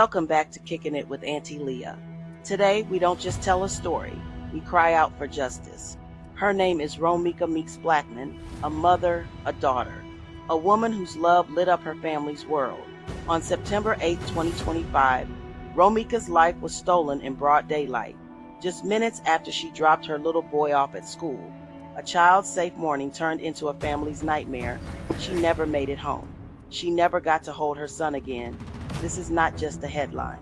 Welcome back to Kicking It with Auntie Leah. Today, we don't just tell a story, we cry out for justice. Her name is Romeca Meeks-Blackmon, a mother, a daughter, a woman whose love lit up her family's world. On September 8, 2025, Romeca's life was stolen in broad daylight, just minutes after she dropped her little boy off at school. A child's safe morning turned into a family's nightmare. She never made it home. She never got to hold her son again. This is not just a headline.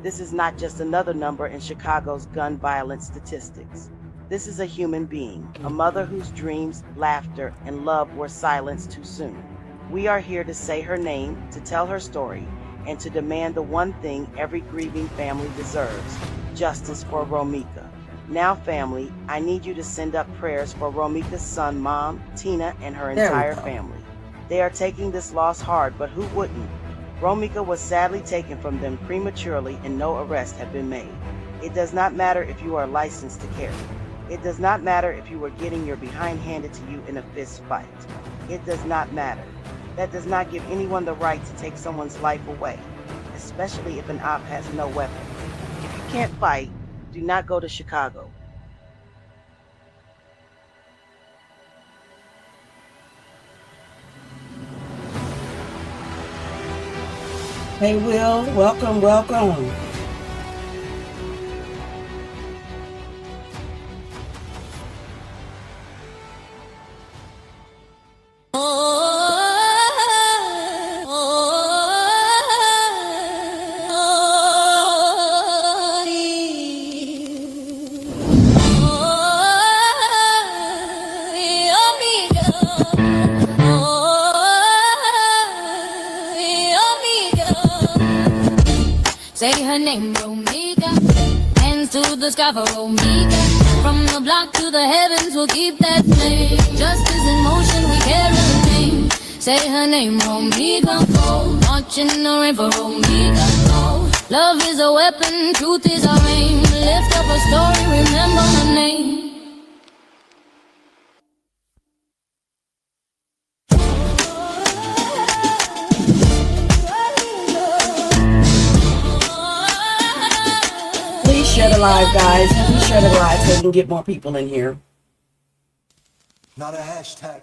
This is not just another number in Chicago's gun violence statistics. This is a human being, a mother whose dreams, laughter, and love were silenced too soon. We are here to say her name, to tell her story, and to demand the one thing every grieving family deserves: justice for Romeca. Now, family, I need you to send up prayers for Romeca's son, Mom, Tina, and her entire family. They are taking this loss hard, but who wouldn't? Romeca was sadly taken from them prematurely and no arrest had been made. It does not matter if you are licensed to carry. It does not matter if you were getting your behind handed to you in a fist fight. It does not matter. That does not give anyone the right to take someone's life away, especially if an op has no weapon. If you can't fight, do not go to Chicago. Hey, Will, welcome. Say her name, Romeca. Hands to the sky for Romeca. From the block to the heavens, we'll keep that flame. Justice in motion, we carry the name. Say her name, Romeca. Oh, marching the rain for Romeca. Oh, love is a weapon, truth is our aim. Lift up a story, remember her name. Share the live, guys. Please share the live so we can get more people in here. Not a hashtag.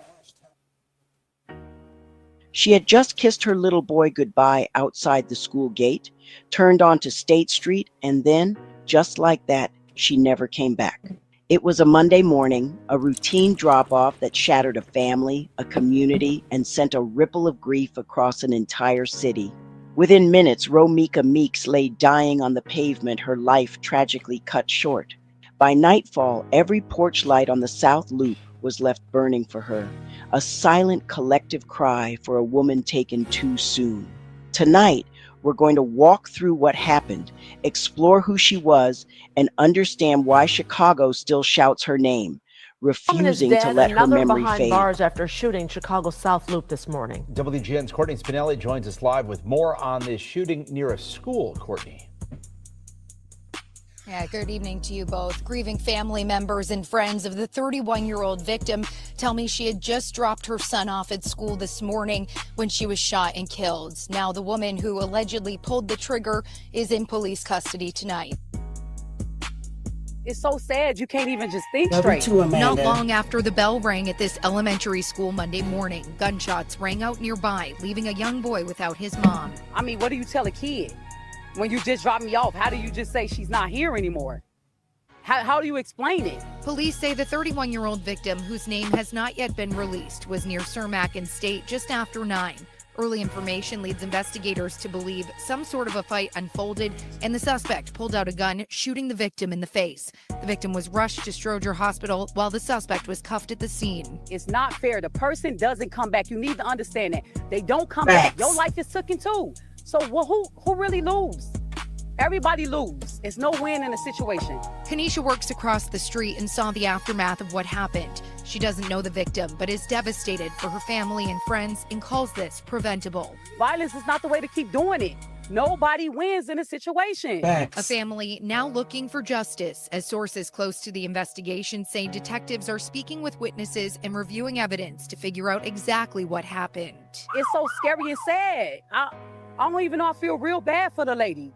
She had just kissed her little boy goodbye outside the school gate, turned onto State Street, and then, just like that, she never came back. It was a Monday morning, a routine drop-off that shattered a family, a community, and sent a ripple of grief across an entire city. Within minutes, Romeca Meeks lay dying on the pavement, her life tragically cut short. By nightfall, every porch light on the South Loop was left burning for her, a silent collective cry for a woman taken too soon. Tonight, we're going to walk through what happened, explore who she was, and understand why Chicago still shouts her name, refusing to let her memory behind fade. Bars after shooting Chicago's South Loop this morning. WGN's Courtney Spinelli joins us live with more on this shooting near a school. Courtney. Yeah, good evening to you both. Grieving family members and friends of the 31-year-old victim tell me she had just dropped her son off at school this morning when she was shot and killed. Now the woman who allegedly pulled the trigger is in police custody tonight. It's so sad you can't even just think straight. Not long after the bell rang at this elementary school Monday morning, gunshots rang out nearby, leaving a young boy without his mom. I mean, what do you tell a kid? When you just drop me off, how do you just say she's not here anymore? How do you explain it? Police say the 31-year-old victim, whose name has not yet been released, was near Cermak and State just after 9. Early information leads investigators to believe some sort of a fight unfolded and the suspect pulled out a gun, shooting the victim in the face. The victim was rushed to Stroger Hospital while the suspect was cuffed at the scene. It's not fair. The person doesn't come back. You need to understand that. They don't come back. Your life is taken too. So who really lose? Everybody lose. It's no win in a situation. Kanisha works across the street and saw the aftermath of what happened. She doesn't know the victim, but is devastated for her family and friends and calls this preventable. Violence is not the way to keep doing it. Nobody wins in a situation. A family now looking for justice, as sources close to the investigation say detectives are speaking with witnesses and reviewing evidence to figure out exactly what happened. It's so scary and sad. I don't even know. I feel real bad for the lady.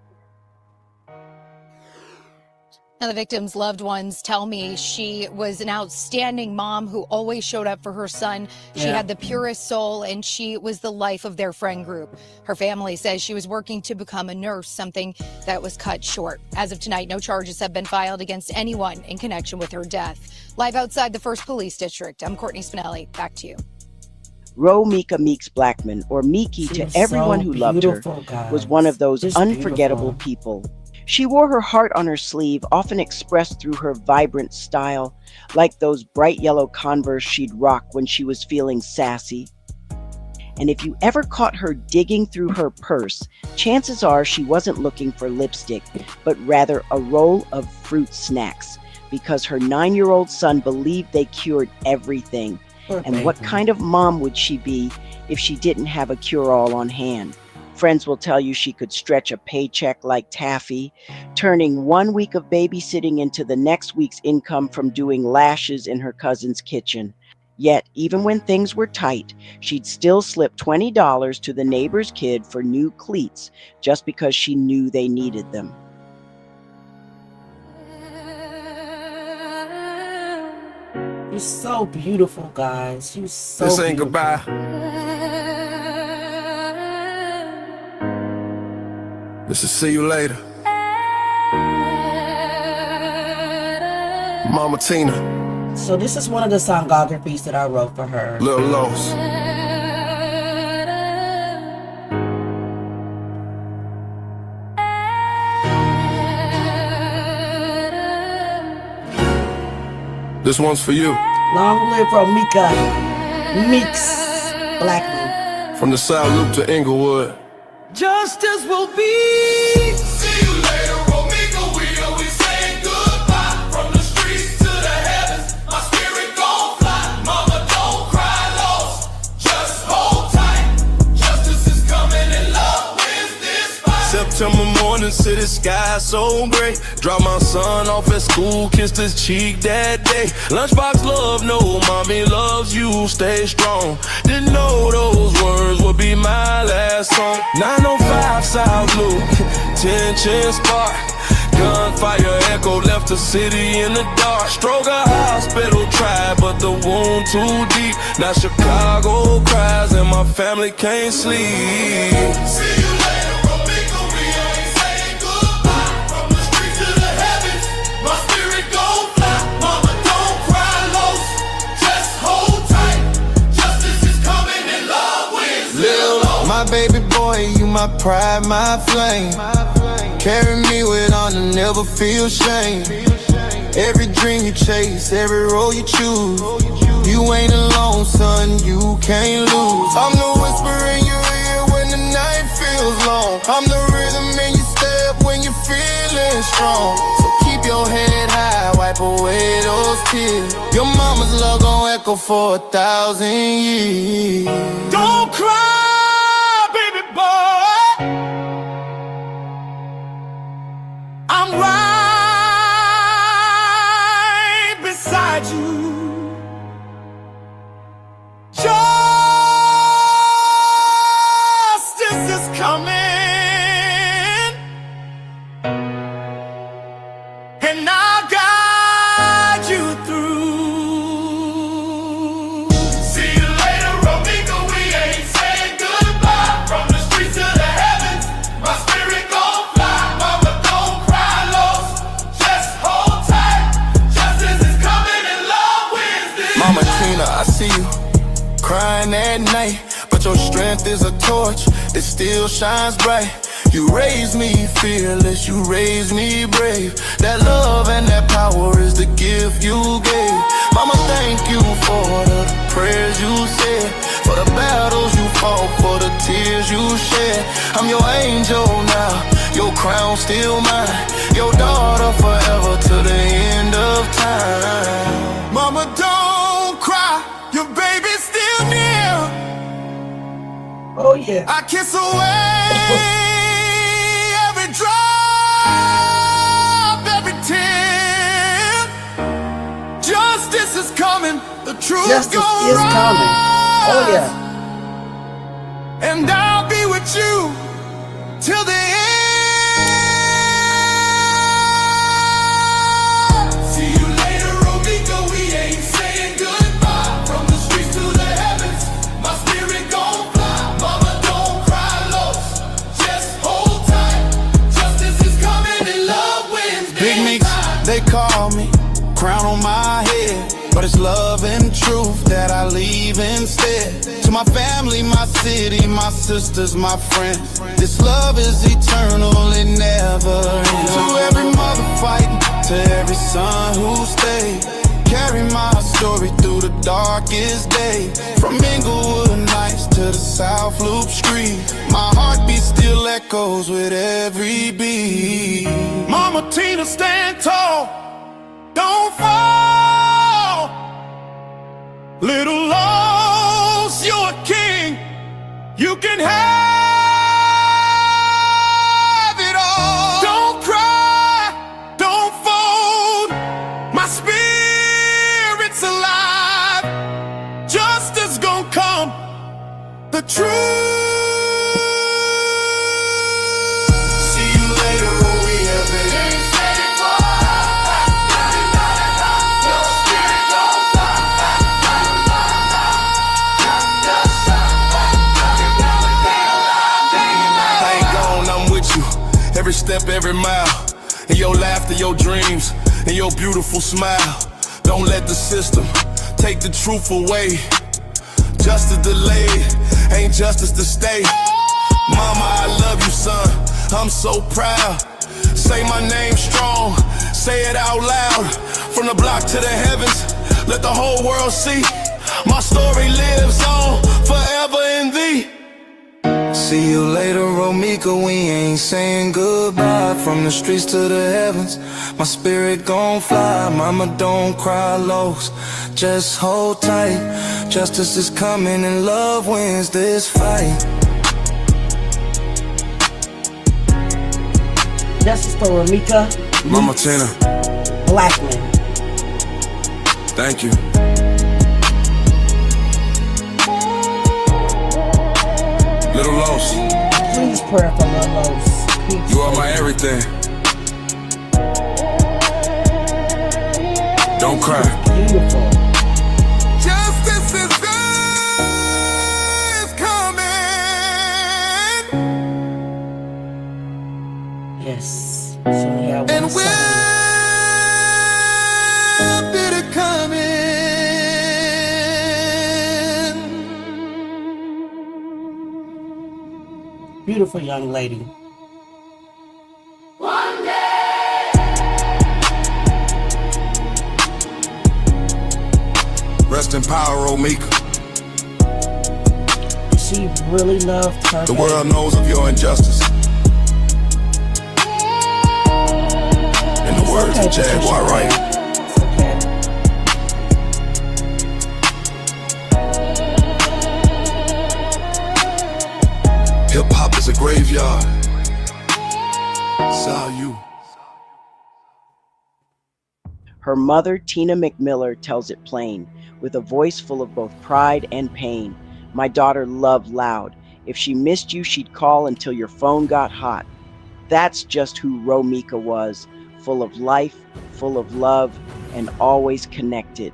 Now, the victim's loved ones tell me she was an outstanding mom who always showed up for her son. She had the purest soul, and she was the life of their friend group. Her family says she was working to become a nurse, something that was cut short. As of tonight, no charges have been filed against anyone in connection with her death. Live outside the 1st Police District, I'm Courtney Spinelli. Back to you. Romeca Meeks-Blackmon, or Meckey to everyone who loved her, was one of those unforgettable people. She wore her heart on her sleeve, often expressed through her vibrant style, like those bright yellow Converse she'd rock when she was feeling sassy. And if you ever caught her digging through her purse, chances are she wasn't looking for lipstick, but rather a roll of fruit snacks, because her 9-year-old son believed they cured everything. And what kind of mom would she be if she didn't have a cure-all on hand? Friends will tell you she could stretch a paycheck like taffy, turning 1 week of babysitting into the next week's income from doing lashes in her cousin's kitchen. Yet, even when things were tight, she'd still slip $20 to the neighbor's kid for new cleats just because she knew they needed them. You're so beautiful, guys. You're so This ain't beautiful. goodbye. This is see you later. Mama Tina. So this is one of the songographies that I wrote for her. Lil Los. This one's for you. Long live Romeca Meeks-Blackmon. From the South Loop to Inglewood. Justice will be. See you later, Romeca. We always saying goodbye. From the streets to the heavens, my spirit gon' fly. Mama, don't cry, lost. Just hold tight. Justice is coming and love wins this fight. September morning, city sky so gray. Drop my son off at school, kissed his cheek that day. Lunchbox love, no, mommy loves you, stay strong. Didn't know those words would be my last song. 905 South Loop, tension spark. Gunfire echo left the city in the dark. Stroger hospital tried, but the wound too deep. Now Chicago cries and my family can't sleep. See you later, Romeca. We ain't saying goodbye. From the streets to the heavens, my spirit gon' fly. Mama, don't cry, lost. Just hold tight. Justice is coming and love wins. Lil' My baby boy, you my pride, my flame. Carry me with honor, never feel shame. Every dream you chase, every road you choose. You ain't alone, son, you can't lose. I'm the whisper in your ear when the night feels long. I'm the rhythm in your step when you're feeling strong. So keep your head high, wipe away those tears. Your mama's love gon' echo for 1,000 years. Don't cry, baby boy. I'm right beside you. Justice is coming, and I'll guide you through. See you later, Romeca. We ain't saying goodbye. From the streets to the heavens, my spirit gon' fly. Mama, don't cry, lost. Just hold tight. Justice is coming and love wins this. Mama Tina, I see you crying at night, but your strength is a torch that still shines bright. You raised me fearless, you raised me brave. That love and that power is the gift you gave. Mama, thank you for the prayers you said, for the battles you fought, for the tears you shed. I'm your angel now, your crown still mine. Your daughter forever to the end of time. Mama, don't cry, your baby's still near. Oh yeah. I kiss away every drop, every tear. Justice is coming, the truth Justice gon' is coming. Oh rise. yeah. And I'll be with you till the end. call me, crown on my head. But it's love and truth that I leave instead. To my family, my city, my sisters, my friends, this love is eternal, it never ends. To every mother fighting, to every son who stayed, carry my story through the darkest day. From Inglewood Nights to the South Loop Street, my heartbeat still echoes with every beat. Mama Tina, stand tall, don't fall. Little lost, you're a king, you can have it all. Don't cry, don't fold, my spirit's alive. Justice gon' come, the truth. See you later when we have it. Every step, every mile, in your laughter, your dreams, and your beautiful smile. Don't let the system take the truth away. Justice delayed, ain't justice to stay. Mama, I love you, son, I'm so proud. Say my name strong, say it out loud. From the block to the heavens, let the whole world see. My story lives on forever in thee. See you later, Romeca, we ain't saying goodbye. From the streets to the heavens, my spirit gon' fly. Mama, don't cry, lows, just hold tight. Justice is coming and love wins this fight. Justice for Romeca Mama Tina, Blackmon. thank you. Little Los, Please pray for Little Los. you are my everything. Don't cry. Beautiful. Justice is coming. Yes. So we have one And song. we'll be the coming. Beautiful young lady. One day. Rest in power, Romeca. She really loved her The baby. world knows of your injustice. In the words of Jaguar Wright. It's okay. Hip hop is a graveyard. Saw you. Her mother, Tina McMiller, tells it plain, with a voice full of both pride and pain. My daughter loved loud. If she missed you, she'd call until your phone got hot. That's just who Romeca was, full of life, full of love, and always connected.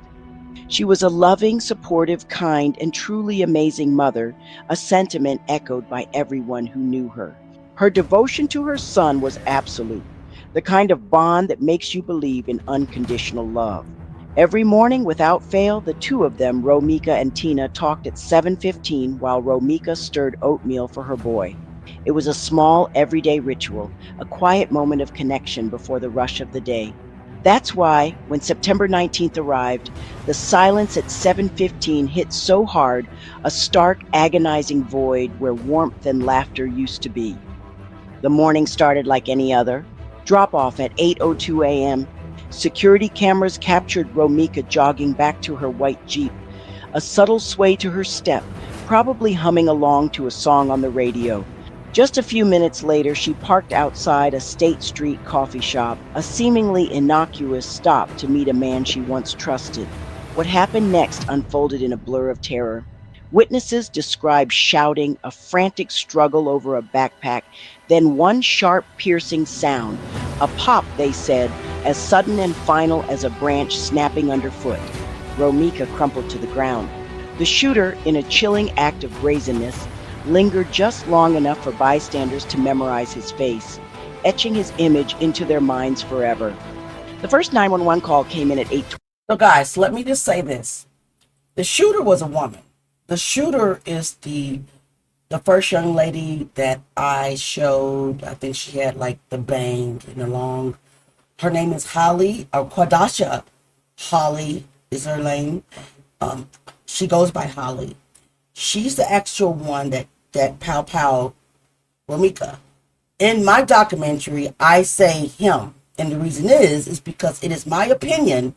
She was a loving, supportive, kind, and truly amazing mother, a sentiment echoed by everyone who knew her. Her devotion to her son was absolute, the kind of bond that makes you believe in unconditional love. Every morning, without fail, the two of them, Romeca and Tina, talked at 7:15 while Romeca stirred oatmeal for her boy. It was a small, everyday ritual, a quiet moment of connection before the rush of the day. That's why, when September 19th arrived, the silence at 7:15 hit so hard, a stark, agonizing void where warmth and laughter used to be. The morning started like any other. Drop-off at 8:02 a.m. Security cameras captured Romeca jogging back to her white Jeep, a subtle sway to her step, probably humming along to a song on the radio. Just a few minutes later, she parked outside a State Street coffee shop, a seemingly innocuous stop to meet a man she once trusted. What happened next unfolded in a blur of terror. Witnesses described shouting, a frantic struggle over a backpack, then one sharp, piercing sound, a pop, they said, as sudden and final as a branch snapping underfoot. Romeca crumpled to the ground. The shooter, in a chilling act of brazenness, lingered just long enough for bystanders to memorize his face, etching his image into their minds forever. The first 911 call came in at 8:20. So guys, let me just say this. The shooter was a woman. The shooter is the first young lady that I showed. I think she had like the bang and the long. Her name is Holly, or Quadasha. Holly is her name. She goes by Holly. She's the actual one that pow Romeca. In my documentary, I say him. And the reason is because it is my opinion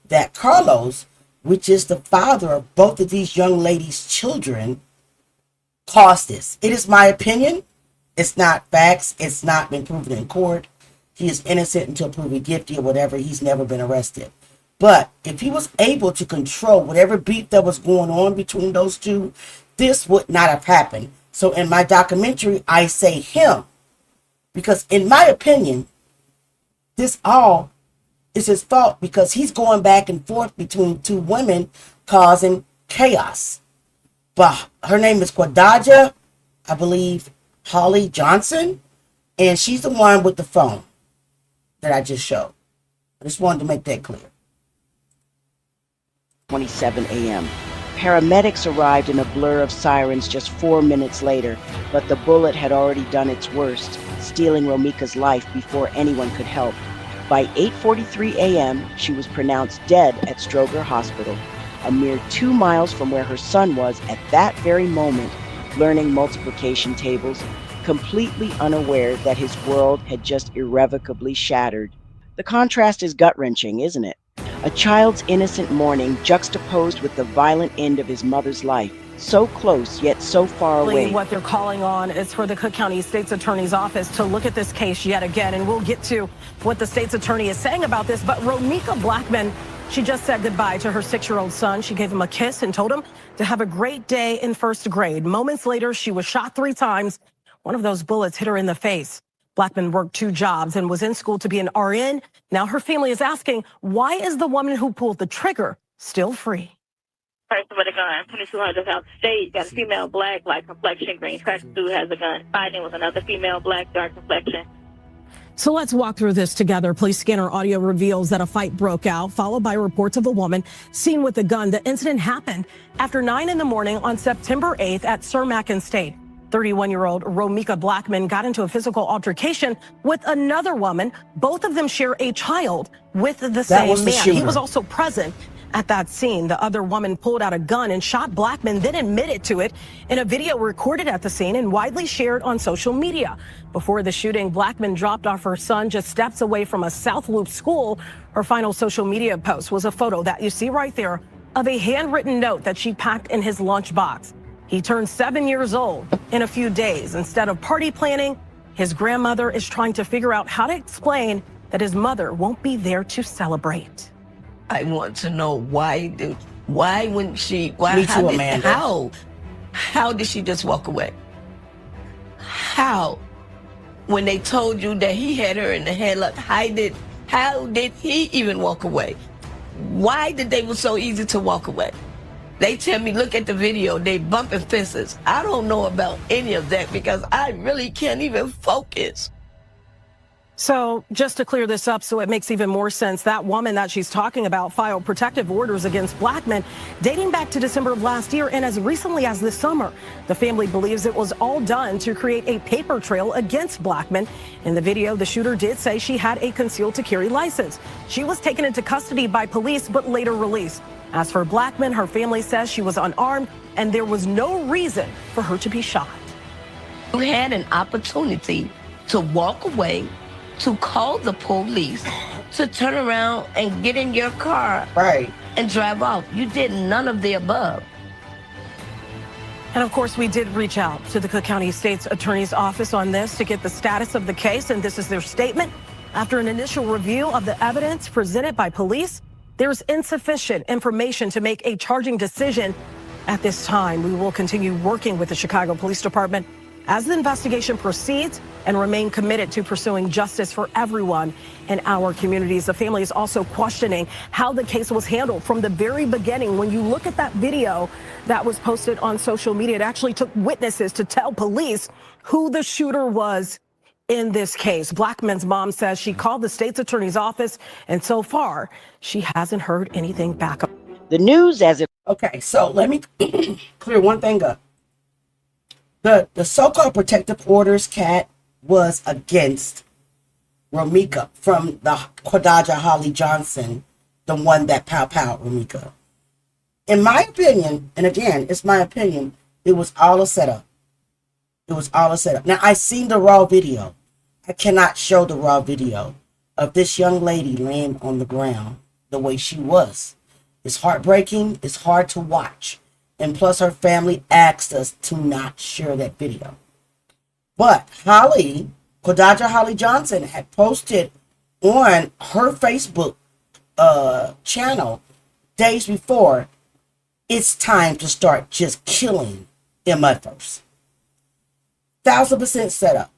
that Carlos, which is the father of both of these young ladies' children, caused this. It is my opinion. It's not facts. It's not been proven in court. He is innocent until proven guilty or whatever. He's never been arrested. But if he was able to control whatever beef that was going on between those two, this would not have happened. So in my documentary, I say him. Because in my opinion, this all is his fault because he's going back and forth between two women causing chaos. But her name is Quadaja, I believe, Holly Johnson, and she's the one with the phone that I just showed. I just wanted to make that clear. 27 a.m. Paramedics arrived in a blur of sirens just 4 minutes later, but the bullet had already done its worst, stealing Romeca's life before anyone could help. By 8:43 a.m., she was pronounced dead at Stroger Hospital, a mere 2 miles from where her son was at that very moment, learning multiplication tables, completely unaware that his world had just irrevocably shattered. The contrast is gut-wrenching, isn't it? A child's innocent mourning juxtaposed with the violent end of his mother's life, so close yet so far away. What they're calling on is for the Cook County State's Attorney's Office to look at this case yet again, and we'll get to what the state's attorney is saying about this. But Romeca Blackmon, she just said goodbye to her 6-year-old son. She gave him a kiss and told him to have a great day in first grade. Moments later, she was shot 3 times. One of those bullets hit her in the face. Blackmon worked 2 jobs and was in school to be an RN. Now her family is asking, why is the woman who pulled the trigger still free? Person with a gun, 2200 South State, got a female black, light complexion, green track suit, has a gun. Fighting with another female black, dark complexion. So let's walk through this together. Police scanner audio reveals that a fight broke out, followed by reports of a woman seen with a gun. The incident happened after 9 in the morning on September 8th at Meckey State. 31-year-old Romeca Blackmon got into a physical altercation with another woman. Both of them share a child with the same man. He was also present at that scene. The other woman pulled out a gun and shot Blackmon, then admitted to it in a video recorded at the scene and widely shared on social media. Before the shooting, Blackmon dropped off her son just steps away from a South Loop school. Her final social media post was a photo that you see right there of a handwritten note that she packed in his lunchbox. He turned 7 years old in a few days. Instead of party planning, his grandmother is trying to figure out how to explain that his mother won't be there to celebrate. I want to know why wouldn't she, how did she just walk away? How? When they told you that he had her in the headlock, how did he even walk away? Why did they was so easy to walk away? They tell me, look at the video, they bumping fences. I don't know about any of that because I really can't even focus. So just to clear this up so it makes even more sense, that woman that she's talking about filed protective orders against Blackmon dating back to December of last year, and as recently as this summer. The family believes it was all done to create a paper trail against Blackmon. In the video, the shooter did say she had a concealed to carry license. She was taken into custody by police but later released. As for Blackmon, her family says she was unarmed and there was no reason for her to be shot. You had an opportunity to walk away, to call the police, to turn around and get in your car and drive off. You did none of the above. And of course, we did reach out to the Cook County State's Attorney's Office on this to get the status of the case, and this is their statement. After an initial review of the evidence presented by police, there's insufficient information to make a charging decision at this time. We will continue working with the Chicago Police Department as the investigation proceeds and remain committed to pursuing justice for everyone in our communities. The family is also questioning how the case was handled from the very beginning. When you look at that video that was posted on social media, it actually took witnesses to tell police who the shooter was in this case. Blackmon's mom says she called the state's attorney's office, and so far, she hasn't heard anything back. The news as it... Okay, so let me clear one thing up. The so-called protective orders cat was against Romeca from the Quadaja Holly Johnson, the one that pow-powed Romeca. In my opinion, and again, it's my opinion, it was all a setup. It was all a setup. Now, I seen the raw video. I cannot show the raw video of this young lady laying on the ground the way she was. It's heartbreaking. It's hard to watch. And plus, her family asked us to not share that video. But Holly, Quadaja Holly Johnson, had posted on her Facebook channel days before, it's time to start just killing MFers. 1,000% set up.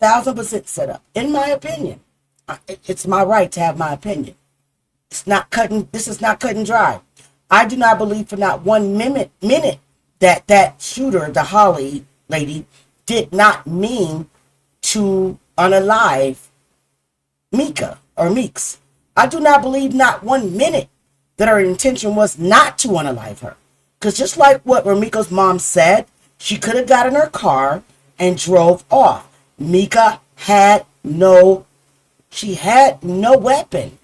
1,000% set up. In my opinion, it's my right to have my opinion. It's not cutting. This is not cut and dry. I do not believe for not 1 minute that shooter, the Holly lady, did not mean to unalive Mika or Meeks. I do not believe not 1 minute that her intention was not to unalive her. Because just like what Romeca's mom said, she could have got in her car and drove off. Mika had no weapon.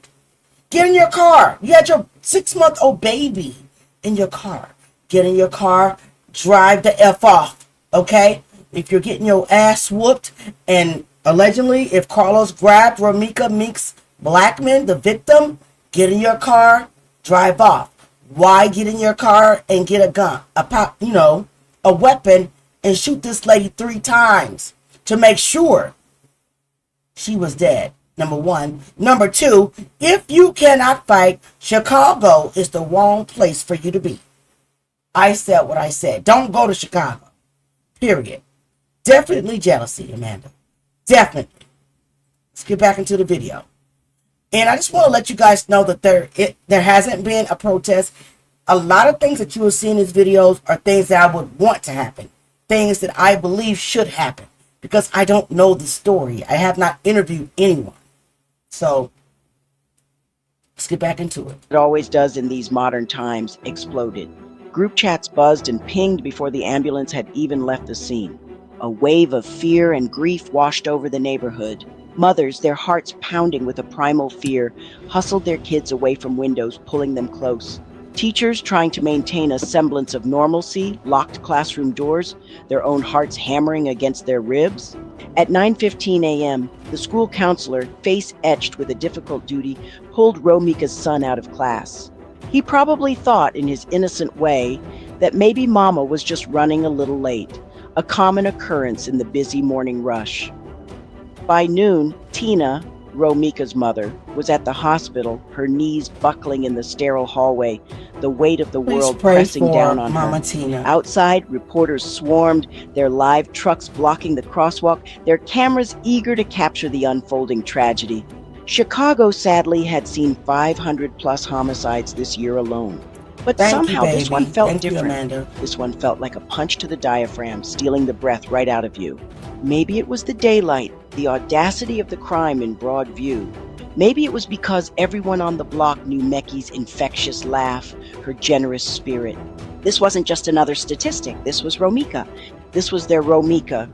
Get in your car. You had your 6-month-old baby in your car. Get in your car, drive the F off, okay? If you're getting your ass whooped, and allegedly if Carlos grabbed Romeca Meeks-Blackmon, the victim, get in your car, drive off. Why get in your car and get a gun, a weapon, and shoot this lady 3 times to make sure she was dead? Number one. Number two, if you cannot fight, Chicago is the wrong place for you to be. I said what I said. Don't go to Chicago. Period. Definitely jealousy, Amanda. Definitely. Let's get back into the video. And I just want to let you guys know that there hasn't been a protest. A lot of things that you will see in these videos are things that I would want to happen. Things that I believe should happen. Because I don't know the story. I have not interviewed anyone. So, let's get back into it. It always does in these modern times, exploded. Group chats buzzed and pinged before the ambulance had even left the scene. A wave of fear and grief washed over the neighborhood. Mothers, their hearts pounding with a primal fear, hustled their kids away from windows, pulling them close. Teachers, trying to maintain a semblance of normalcy, locked classroom doors, their own hearts hammering against their ribs. At 9:15 a.m., the school counselor, face etched with a difficult duty, pulled Romeca's son out of class. He probably thought, in his innocent way, that maybe Mama was just running a little late, a common occurrence in the busy morning rush. By noon, Tina, Romeca's mother, was at the hospital, her knees buckling in the sterile hallway, the weight of the world pressing down on Mama her. Tina. Outside, reporters swarmed, their live trucks blocking the crosswalk, their cameras eager to capture the unfolding tragedy. Chicago, sadly, had seen 500+ homicides this year alone. But somehow this one felt different. This one felt like a punch to the diaphragm, stealing the breath right out of you. Maybe it was the daylight, the audacity of the crime in broad view. Maybe it was because everyone on the block knew Meckey's infectious laugh, her generous spirit. This wasn't just another statistic. This was Romeca. This was their Romeca.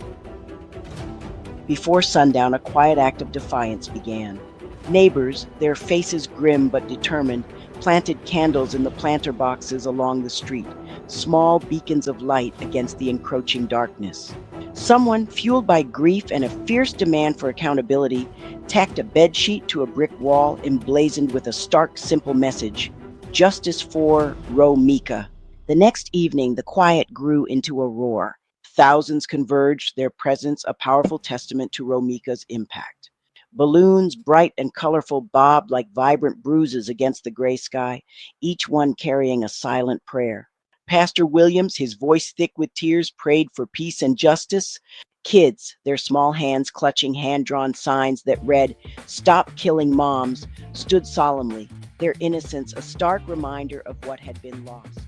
Before sundown, a quiet act of defiance began. Neighbors, their faces grim but determined, planted candles in the planter boxes along the street, small beacons of light against the encroaching darkness. Someone, fueled by grief and a fierce demand for accountability, tacked a bedsheet to a brick wall emblazoned with a stark, simple message: justice for Romeca. The next evening, the quiet grew into a roar. Thousands converged, their presence a powerful testament to Romeca's impact. Balloons, bright and colorful, bobbed like vibrant bruises against the gray sky, each one carrying a silent prayer. Pastor Williams, his voice thick with tears, prayed for peace and justice. Kids, their small hands clutching hand-drawn signs that read, "Stop killing moms," stood solemnly, their innocence a stark reminder of what had been lost.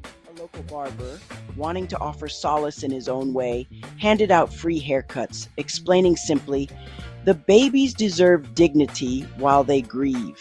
A local barber, wanting to offer solace in his own way, handed out free haircuts, explaining simply, "The babies deserve dignity while they grieve."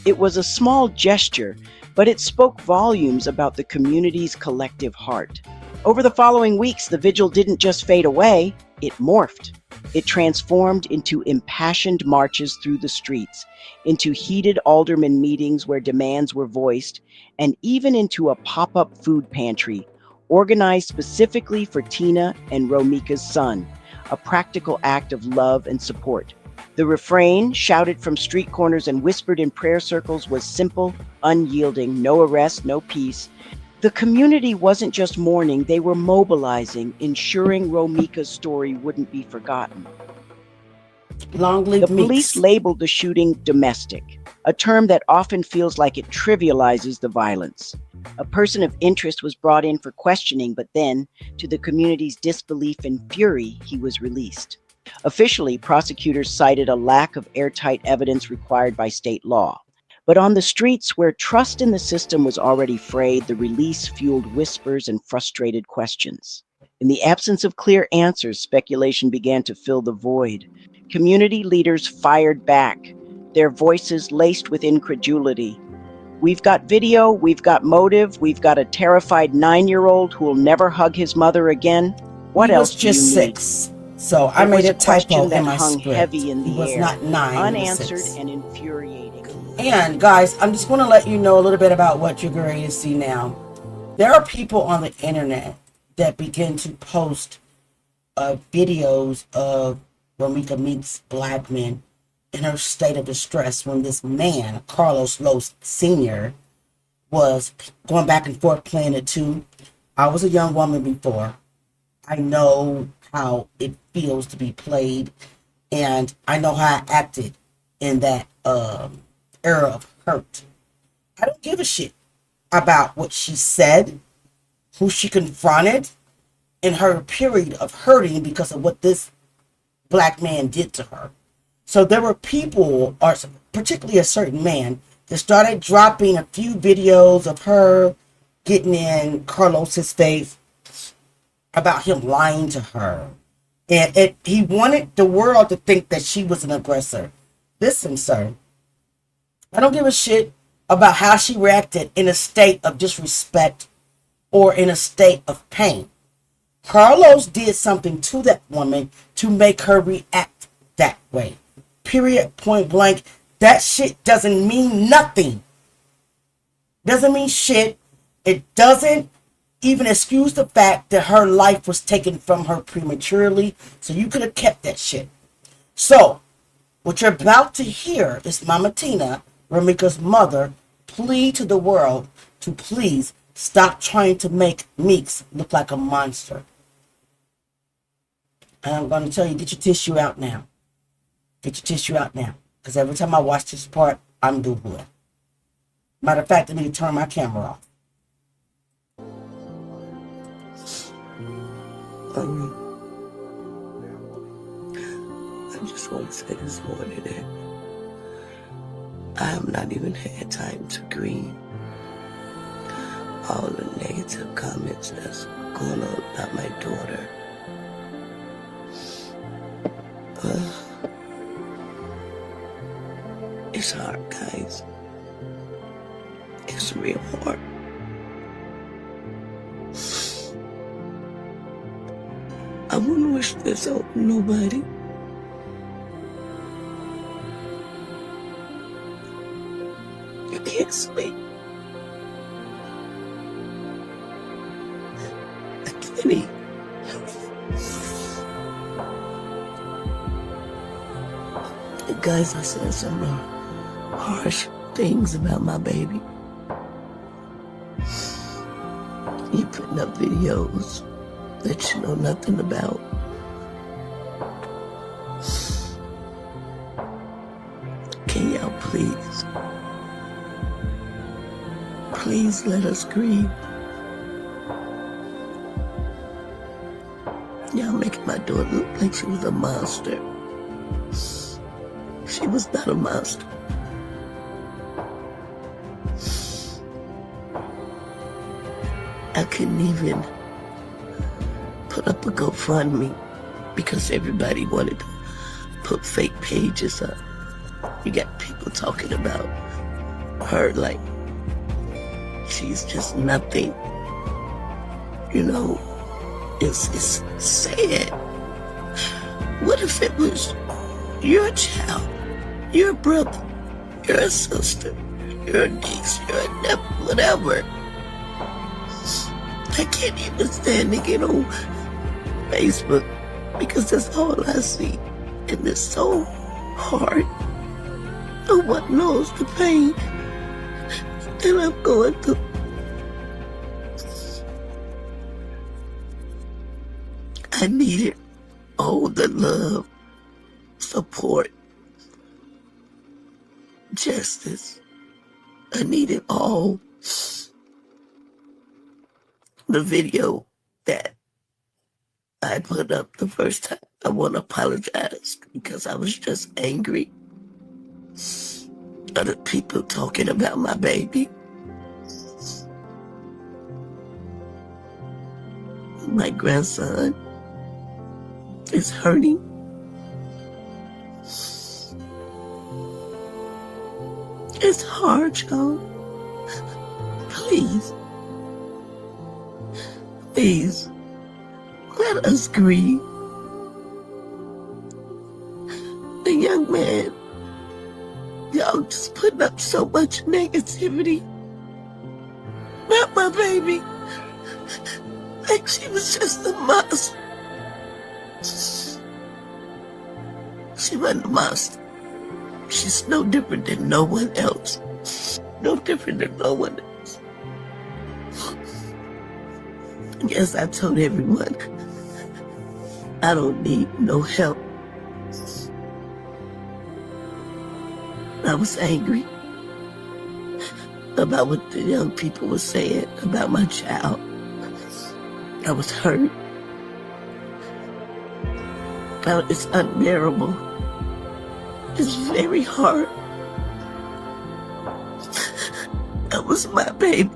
It was a small gesture, but it spoke volumes about the community's collective heart. Over the following weeks, the vigil didn't just fade away, it morphed. It transformed into impassioned marches through the streets, into heated alderman meetings where demands were voiced, and even into a pop-up food pantry, organized specifically for Tina and Romeca's son, a practical act of love and support. The refrain, shouted from street corners and whispered in prayer circles, was simple, unyielding, no arrest, no peace. The community wasn't just mourning, they were mobilizing, ensuring Romeca's story wouldn't be forgotten. Long live The police Meeks. labeled the shooting domestic, a term that often feels like it trivializes the violence. A person of interest was brought in for questioning, but then, to the community's disbelief and fury, he was released. Officially, prosecutors cited a lack of airtight evidence required by state law. But on the streets where trust in the system was already frayed, the release fueled whispers and frustrated questions. In the absence of clear answers, speculation began to fill the void. Community leaders fired back, their voices laced with incredulity. "We've got video, we've got motive, we've got a terrified 9-year-old who will never hug his mother again. What He else was do you just need?" 6. So I It made was a typo question that in my hung script. heavy in He the was air, not 9, he was unanswered 6. and infuriating. And guys, I'm just going to let you know a little bit about what you're going to see now. There are people on the internet that begin to post videos of Romeca Meeks-Blackmon in her state of distress when this man, Carlos Los Sr., was going back and forth playing it too. I was a young woman before. I know how it feels to be played, and I know how I acted in that era of hurt. I don't give a shit about what she said, who she confronted, in her period of hurting because of what this black man did to her. So there were people, or particularly a certain man, that started dropping a few videos of her getting in Carlos's face about him lying to her. And he wanted the world to think that she was an aggressor. Listen, sir, I don't give a shit about how she reacted in a state of disrespect or in a state of pain. Carlos did something to that woman to make her react that way. Period, point blank. That shit doesn't mean nothing. Doesn't mean shit. It doesn't even excuse the fact that her life was taken from her prematurely. So you could have kept that shit. So what you're about to hear is Mama Tina, Romeca's mother, plead to the world to please stop trying to make Meeks look like a monster. And I'm going to tell you, get your tissue out now. Get your tissue out now. Because every time I watch this part, I'm doing. Matter of fact, I need to turn my camera off. I just want to say this morning that I have not even had time to grieve all the negative comments that's going on about my daughter. It's hard, guys. It's real hard. I wouldn't wish this on nobody. You can't sleep. I can't eat. Guys, I said some harsh things about my baby. You putting up videos that you know nothing about. Can y'all please let us grieve. Y'all making my daughter look like she was a monster. She was not a monster. I couldn't even put up a GoFundMe because everybody wanted to put fake pages up. You got people talking about her like she's just nothing. You know, it's sad. What if it was your child, your brother, your sister, your niece, your nephew, whatever? I can't even stand to get on Facebook because that's all I see. And it's so hard. No one knows the pain that I'm going through. I needed all the love, support, justice. I needed all. The video that I put up the first time, I want to apologize because I was just angry. Other people talking about my baby. My grandson is hurting. It's hard, y'all. Please. Please, let us grieve. The young man, y'all just putting up so much negativity. Not my baby. Like she was just a monster. She wasn't a monster. She's no different than no one else. No different than no one else. Yes, I told everyone I don't need no help. I was angry about what the young people were saying about my child. I was hurt. It's unbearable. It's very hard. That was my baby.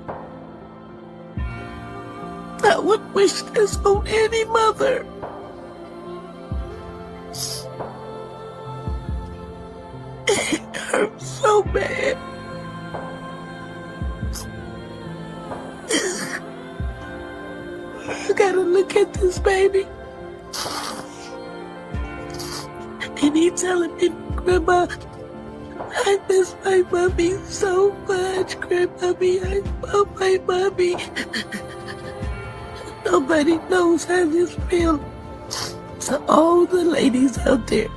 I would wish this on any mother. It hurts so bad. I gotta look at this baby. And he telling me, Grandma, I miss my mommy so much. Grandmommy, I love my mommy. Nobody knows how this feels. To all the ladies out there,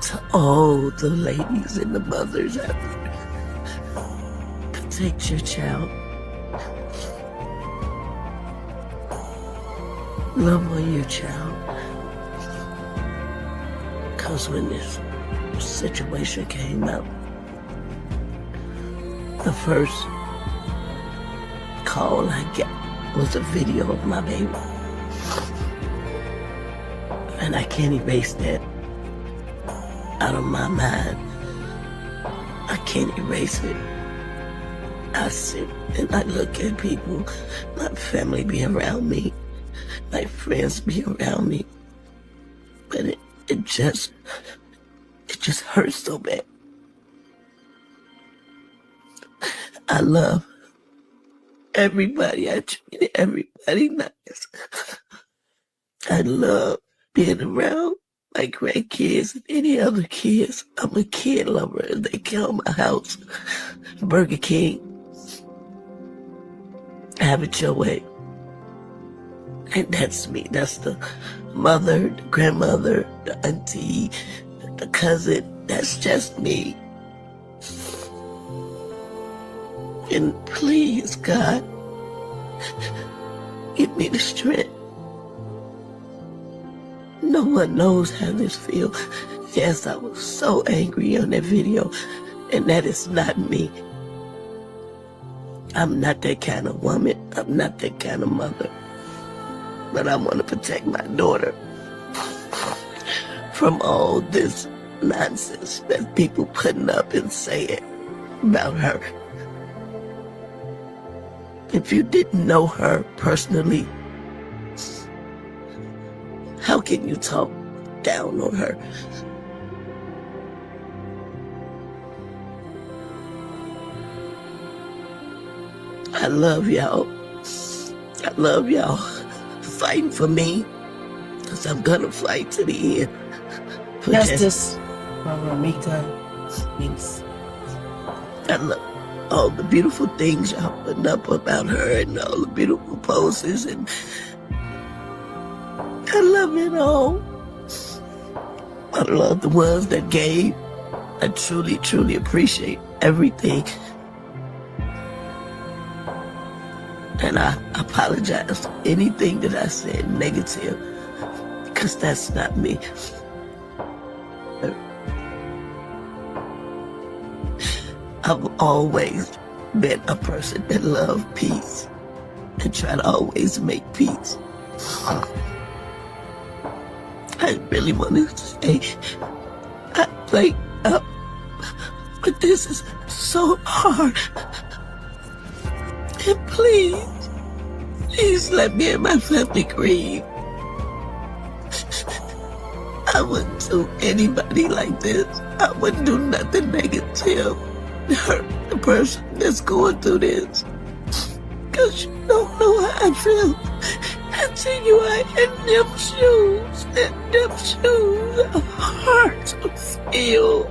to all the ladies and the mothers out there, protect your child. Love on your child. Because when this situation came out, the first call I got was a video of my baby. And I can't erase that out of my mind. I can't erase it. I sit and I look at people, my family be around me, my friends be around me, but it just hurts so bad. I love everybody. I treat everybody nice. I love being around my grandkids and any other kids. I'm a kid lover. They come my house, Burger King. Have it your way. And that's me. That's the mother, the grandmother, the auntie, the cousin. That's just me. And please, God, give me the strength. No one knows how this feels. Yes, I was so angry on that video, and that is not me. I'm not that kind of woman. I'm not that kind of mother. But I want to protect my daughter from all this nonsense that people putting up and saying about her. If you didn't know her personally, how can you talk down on her? I love y'all. I love y'all fighting for me, because I'm gonna fight to the end. For Justice for Romeca Meeks. I love all the beautiful things y'all putting up about her and all the beautiful poses, and I love it all. I love the ones that gave. I truly, truly appreciate everything. And I apologize for anything that I said negative, because that's not me. I've always been a person that loved peace and try to always make peace. I really want to say, I play up, but this is so hard. And please let me and my family grieve. I wouldn't do anybody like this. I wouldn't do nothing negative to hurt the person that's going through this. Because you don't know how I feel until you are in them shoes. And them shoes are hard to feel.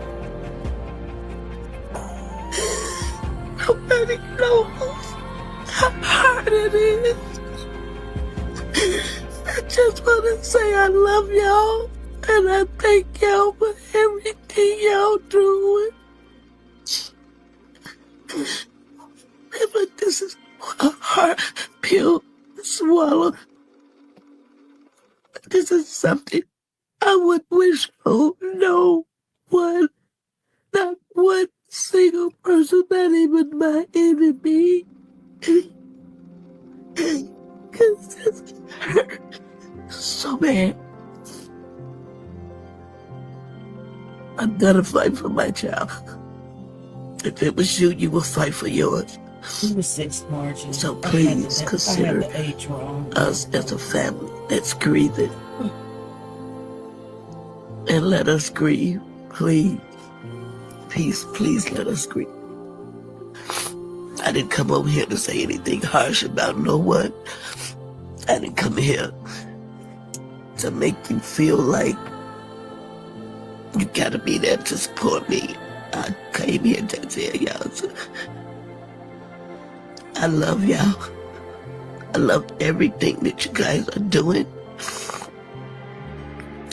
Nobody knows how hard it is. I just want to say I love y'all, and I thank y'all for everything y'all doing. But this is a hard pill to swallow. This is something I would wish for no one, not one single person, not even my enemy. Because this hurt so bad. I'm gonna fight for my child. If it was you, you would fight for yours. He was 6 March. So please consider us as a family that's grieving. And let us grieve, please. Please let us grieve. I didn't come over here to say anything harsh about no one. I didn't come here to make you feel like you gotta be there to support me. I came here to tell y'all. I love y'all. I love everything that you guys are doing.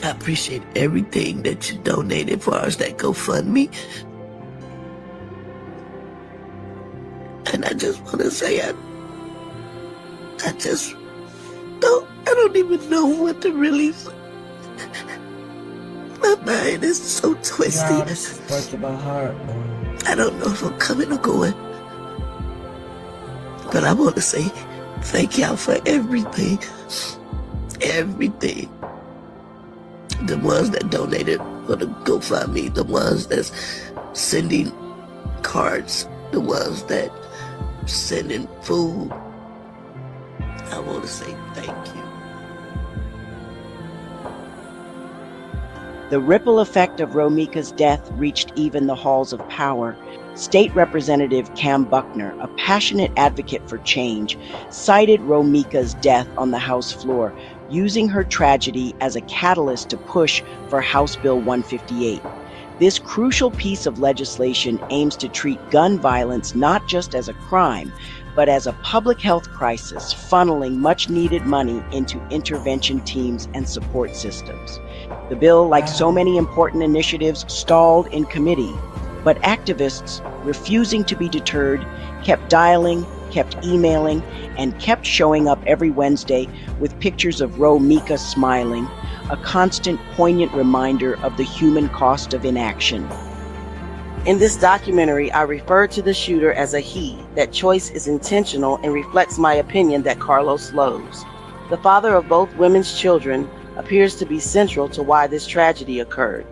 I appreciate everything that you donated for us, that GoFundMe. And I just want to say I don't even know what to really say. My mind is so twisted. Y'all, this is breaking my heart, man. I don't know if I'm coming or going. But I want to say thank y'all for everything. Everything. The ones that donated for the GoFundMe, the ones that's sending cards, the ones that sending food. I want to say thank you. The ripple effect of Romeca's death reached even the halls of power. State Representative Cam Buckner, a passionate advocate for change, cited Romeca's death on the House floor, using her tragedy as a catalyst to push for House Bill 158. This crucial piece of legislation aims to treat gun violence not just as a crime, but as a public health crisis, funneling much-needed money into intervention teams and support systems. The bill, like so many important initiatives, stalled in committee, but activists, refusing to be deterred, kept dialing, kept emailing, and kept showing up every Wednesday with pictures of Romeca smiling, a constant, poignant reminder of the human cost of inaction. In this documentary, I refer to the shooter as a he. That choice is intentional and reflects my opinion that Carlos Lowe's, the father of both women's children, appears to be central to why this tragedy occurred.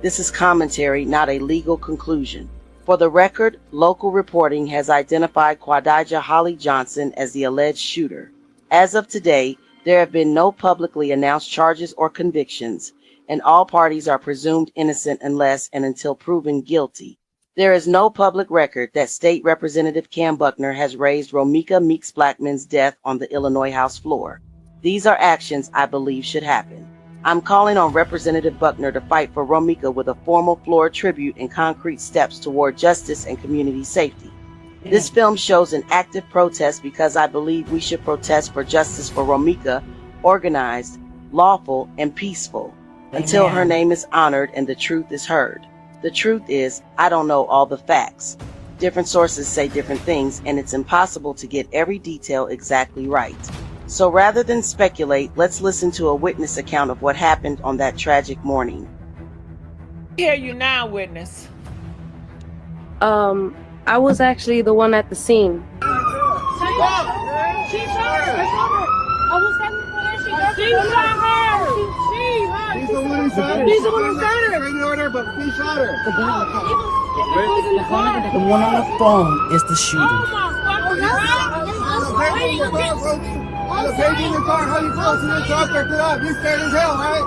This is commentary, not a legal conclusion. For the record, local reporting has identified Quadijah Holly Johnson as the alleged shooter. As of today, there have been no publicly announced charges or convictions, and all parties are presumed innocent unless and until proven guilty. There is no public record that State Representative Cam Buckner has raised Romeca Meeks-Blackmon's death on the Illinois House floor. These are actions I believe should happen. I'm calling on Representative Buckner to fight for Romeca with a formal floor tribute and concrete steps toward justice and community safety. This film shows an active protest because I believe we should protest for justice for Romeca, organized, lawful, and peaceful, until her name is honored and the truth is heard. The truth is, I don't know all the facts. Different sources say different things, and it's impossible to get every detail exactly right. So rather than speculate, let's listen to a witness account of what happened on that tragic morning. Hear you now, witness. I was actually the one at the scene. He's the one who shot her. He's the one who shot her. In order, but he shot her. The one on the phone is the shooter. The baby in the car, how you close to the car, pick it up. You scared as hell, right?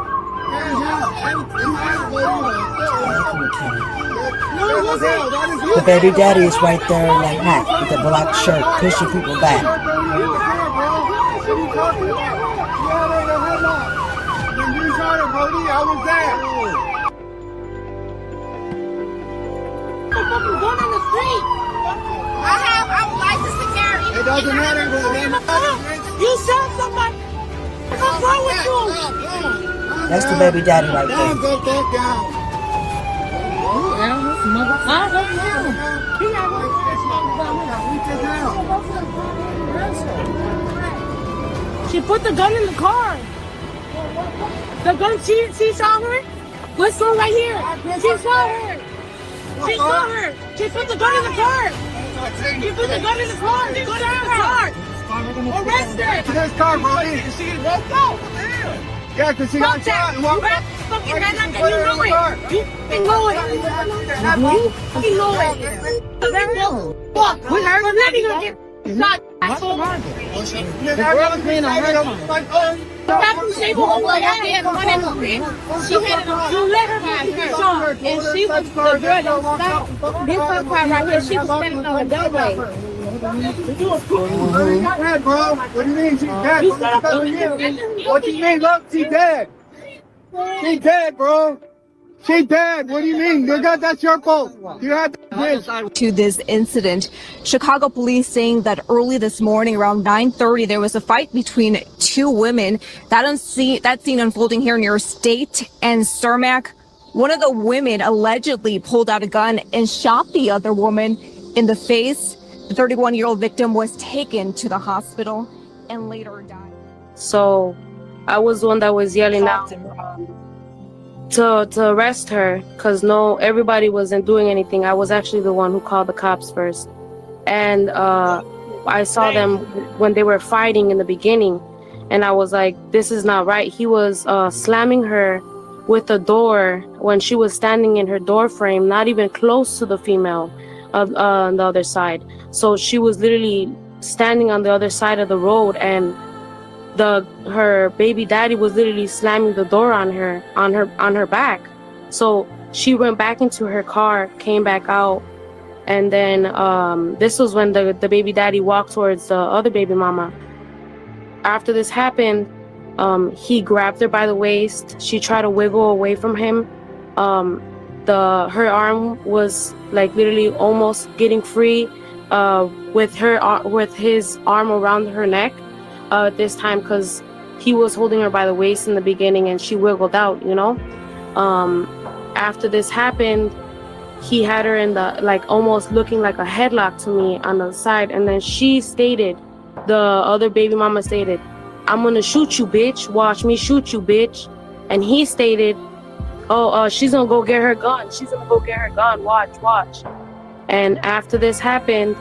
The baby daddy is right there in that hat with the black shirt, pushing people back. When you shot her, Brody, I was there. The fucking gun on the street. I'm licensed to carry. It doesn't matter. You shot somebody. What's wrong with you? That's the baby daddy right there. Down, go back down. She put the gun in the car. The gun, she saw her. Let's go right here. She saw her. She saw her. She put the gun in the car. She put the gun in the car. She put it in the car. Arrest her. To this car, Brody. Let's go. Yeah, because she got shot. You got fucking red like that. You know it. You fucking know it. You fucking know it. Let's go. Fuck. We heard her. Let me go get shot. She had you let her get shot, and she was the girl that stopped. This her car right here. She was standing on the doorway. Bro, what do you mean she's dead? What do you mean? Look, she's dead. She's dead, bro. She's dead. What do you mean? That's your fault. You had to this incident. Chicago police saying that early this morning around 9:30 there was a fight between two women. That scene unfolding here near State and Cermak. One of the women allegedly pulled out a gun and shot the other woman in the face. The 31-year-old victim was taken to the hospital and later died. So I was the one that was yelling out to arrest her, because everybody wasn't doing anything. I was actually the one who called the cops first. And I saw them when they were fighting in the beginning, and I was like, this is not right. He was slamming her with the door when she was standing in her door frame, not even close to the female on the other side. So she was literally standing on the other side of the road, and her baby daddy was literally slamming the door on her back. So she went back into her car, came back out, and then this was when the baby daddy walked towards the other baby mama. After this happened, he grabbed her by the waist. She tried to wiggle away from him. Her arm was like literally almost getting free, with his arm around her neck. This time, because he was holding her by the waist in the beginning and she wiggled out, After this happened, he had her in the, like, almost looking like a headlock to me on the side. And then the other baby mama stated, "I'm gonna shoot you, bitch. Watch me shoot you, bitch." And he stated, she's gonna go get her gun. She's gonna go get her gun. Watch. And after this happened,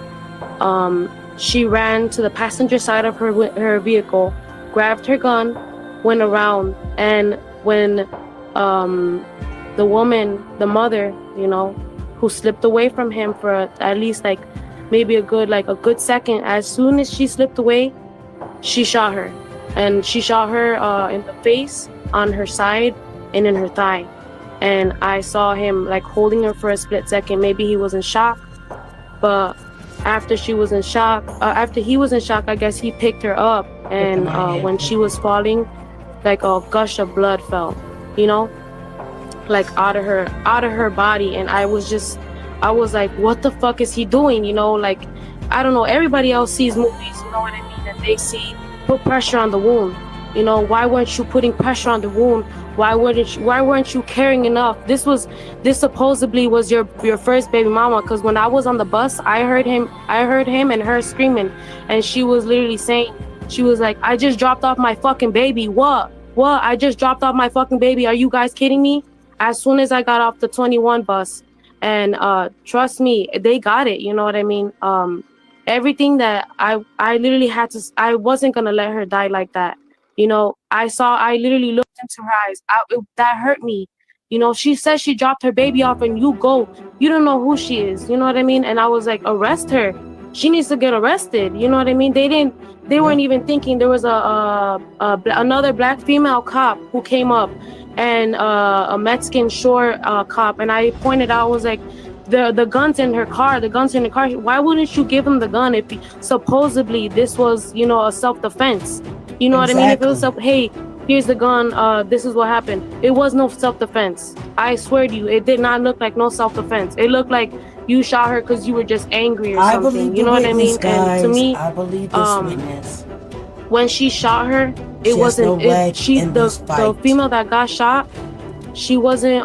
she ran to the passenger side of her vehicle, grabbed her gun, went around, and when the woman, the mother, who slipped away from him for at least like maybe a good second. As soon as she slipped away, she shot her, and she shot her in the face, on her side, and in her thigh. And I saw him like holding her for a split second. Maybe he was in shock, but after he was in shock, I guess he picked her up, and when she was falling, like a gush of blood fell, you know, like out of her body. And I was like, what the fuck is he doing? You know, like, I don't know, everybody else sees movies, you know what I mean, and they see put pressure on the wound. You know, why weren't you putting pressure on the wound? Why weren't you caring enough? This supposedly was your first baby mama, because when I was on the bus, I heard him and her screaming, and she was literally saying, she was like, I just dropped off my fucking baby. What? I just dropped off my fucking baby. Are you guys kidding me? As soon as I got off the 21 bus, and trust me, they got it. You know what I mean? Everything that I literally had to, I wasn't gonna let her die like that. You know, I literally looked into her eyes. That hurt me. You know, she says she dropped her baby off, and you don't know who she is. You know what I mean? And I was like, arrest her. She needs to get arrested. You know what I mean? They weren't even thinking. There was another black female cop who came up, and a Mexican shore cop. And I pointed out, I was like, the gun's in her car. The gun's in the car. Why wouldn't you give him the gun if supposedly this was, you know, a self-defense? You know what I mean? If it was hey, here's the gun, this is what happened. It was no self-defense. I swear to you, it did not look like no self-defense. It looked like you shot her because you were just angry or something. You know what I mean? Guys, and to me, I believe this witness. When she shot her, it wasn't the female that got shot, she wasn't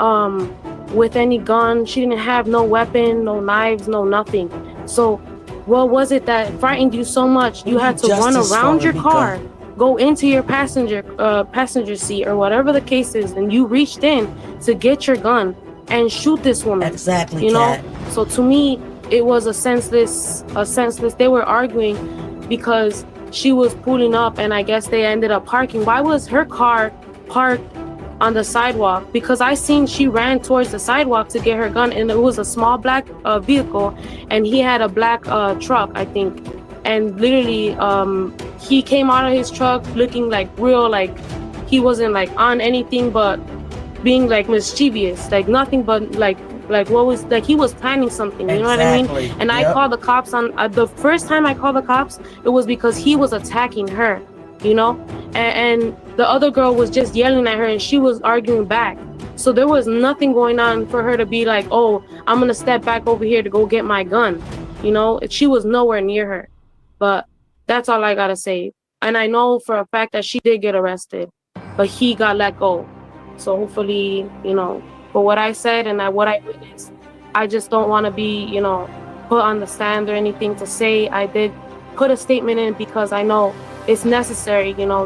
with any gun. She didn't have no weapon, no knives, no nothing. So what was it that frightened you so much? You had to run around your car, go into your passenger seat or whatever the case is, and you reached in to get your gun and shoot this woman. Exactly, you know? Kat. So to me, it was a senseless, they were arguing because she was pulling up, and I guess they ended up parking. Why was her car parked on the sidewalk? Because I seen she ran towards the sidewalk to get her gun, and it was a small black vehicle, and he had a black truck, I think. And literally, he came out of his truck looking like real, like he wasn't like on anything but being like mischievous, like nothing but like what was, like he was planning something, you know what I mean? And I called the cops on the first time I called the cops, it was because he was attacking her, you know, and the other girl was just yelling at her, and she was arguing back. So there was nothing going on for her to be like, oh, I'm gonna step back over here to go get my gun, you know. She was nowhere near her. But that's all I gotta say. And I know for a fact that she did get arrested, but he got let go. So hopefully, you know, for what I said and what I witnessed, I just don't want to be, you know, put on the stand or anything to say. I did put a statement in because I know it's necessary. You know,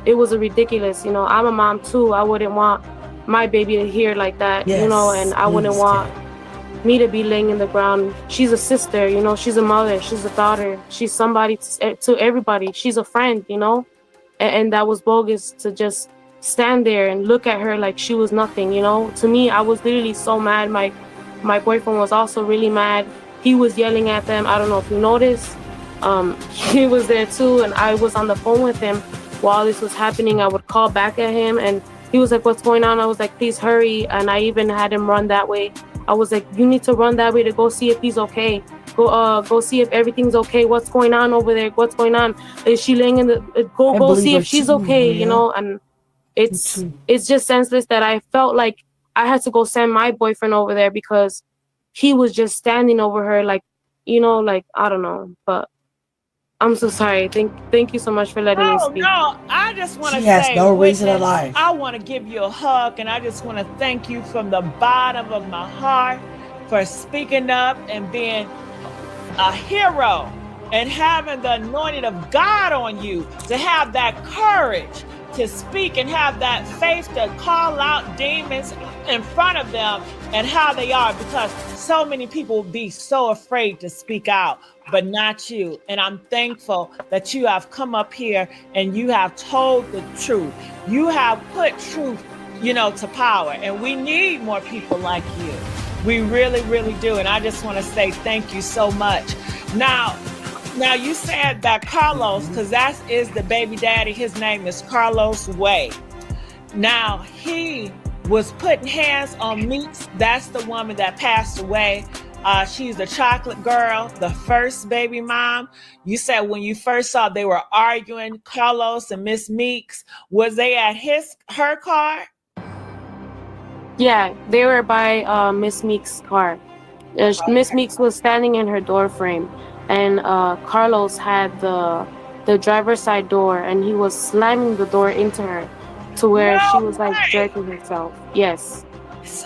it was a ridiculous, you know, I'm a mom too. I wouldn't want my baby to hear like that, you know, and I wouldn't want me to be laying in the ground. She's a sister, you know, she's a mother, she's a daughter, she's somebody to everybody, she's a friend, you know, and that was bogus to just stand there and look at her like she was nothing, you know. To me, I was literally so mad. My boyfriend was also really mad. He was yelling at them. I don't know if you noticed. He was there too, and I was on the phone with him while this was happening. I would call back at him, and he was like, what's going on? I was like, please hurry. And I even had him run that way. I was like, you need to run that way to go see if he's okay. Go see if everything's okay. What's going on over there? What's going on? Is she laying in the? Go see if she's okay. You know, and it's just senseless that I felt like I had to go send my boyfriend over there because he was just standing over her, like, you know, like, I don't know. But I'm so sorry. Thank you so much for letting me speak. No, I just want to say, she has no reason to lie. I want to give you a hug, and I just want to thank you from the bottom of my heart for speaking up and being a hero and having the anointing of God on you, to have that courage to speak and have that faith to call out demons in front of them and how they are, because so many people be so afraid to speak out, but not you. And I'm thankful that you have come up here and you have told the truth. You have put truth to power. And we need more people like you. We really, really do. And I just want to say thank you so much. Now you said that Carlos, because that is the baby daddy, his name is Carlos Way. Now, he was putting hands on Meeks. That's the woman that passed away. She's the chocolate girl, the first baby mom. You said when you first saw they were arguing, Carlos and Miss Meeks, was they at her car? Yeah, they were by Miss Meeks' car. Miss Meeks was standing in her door frame, and Carlos had the driver's side door, and he was slamming the door into her to where she was like jerking herself. Yes.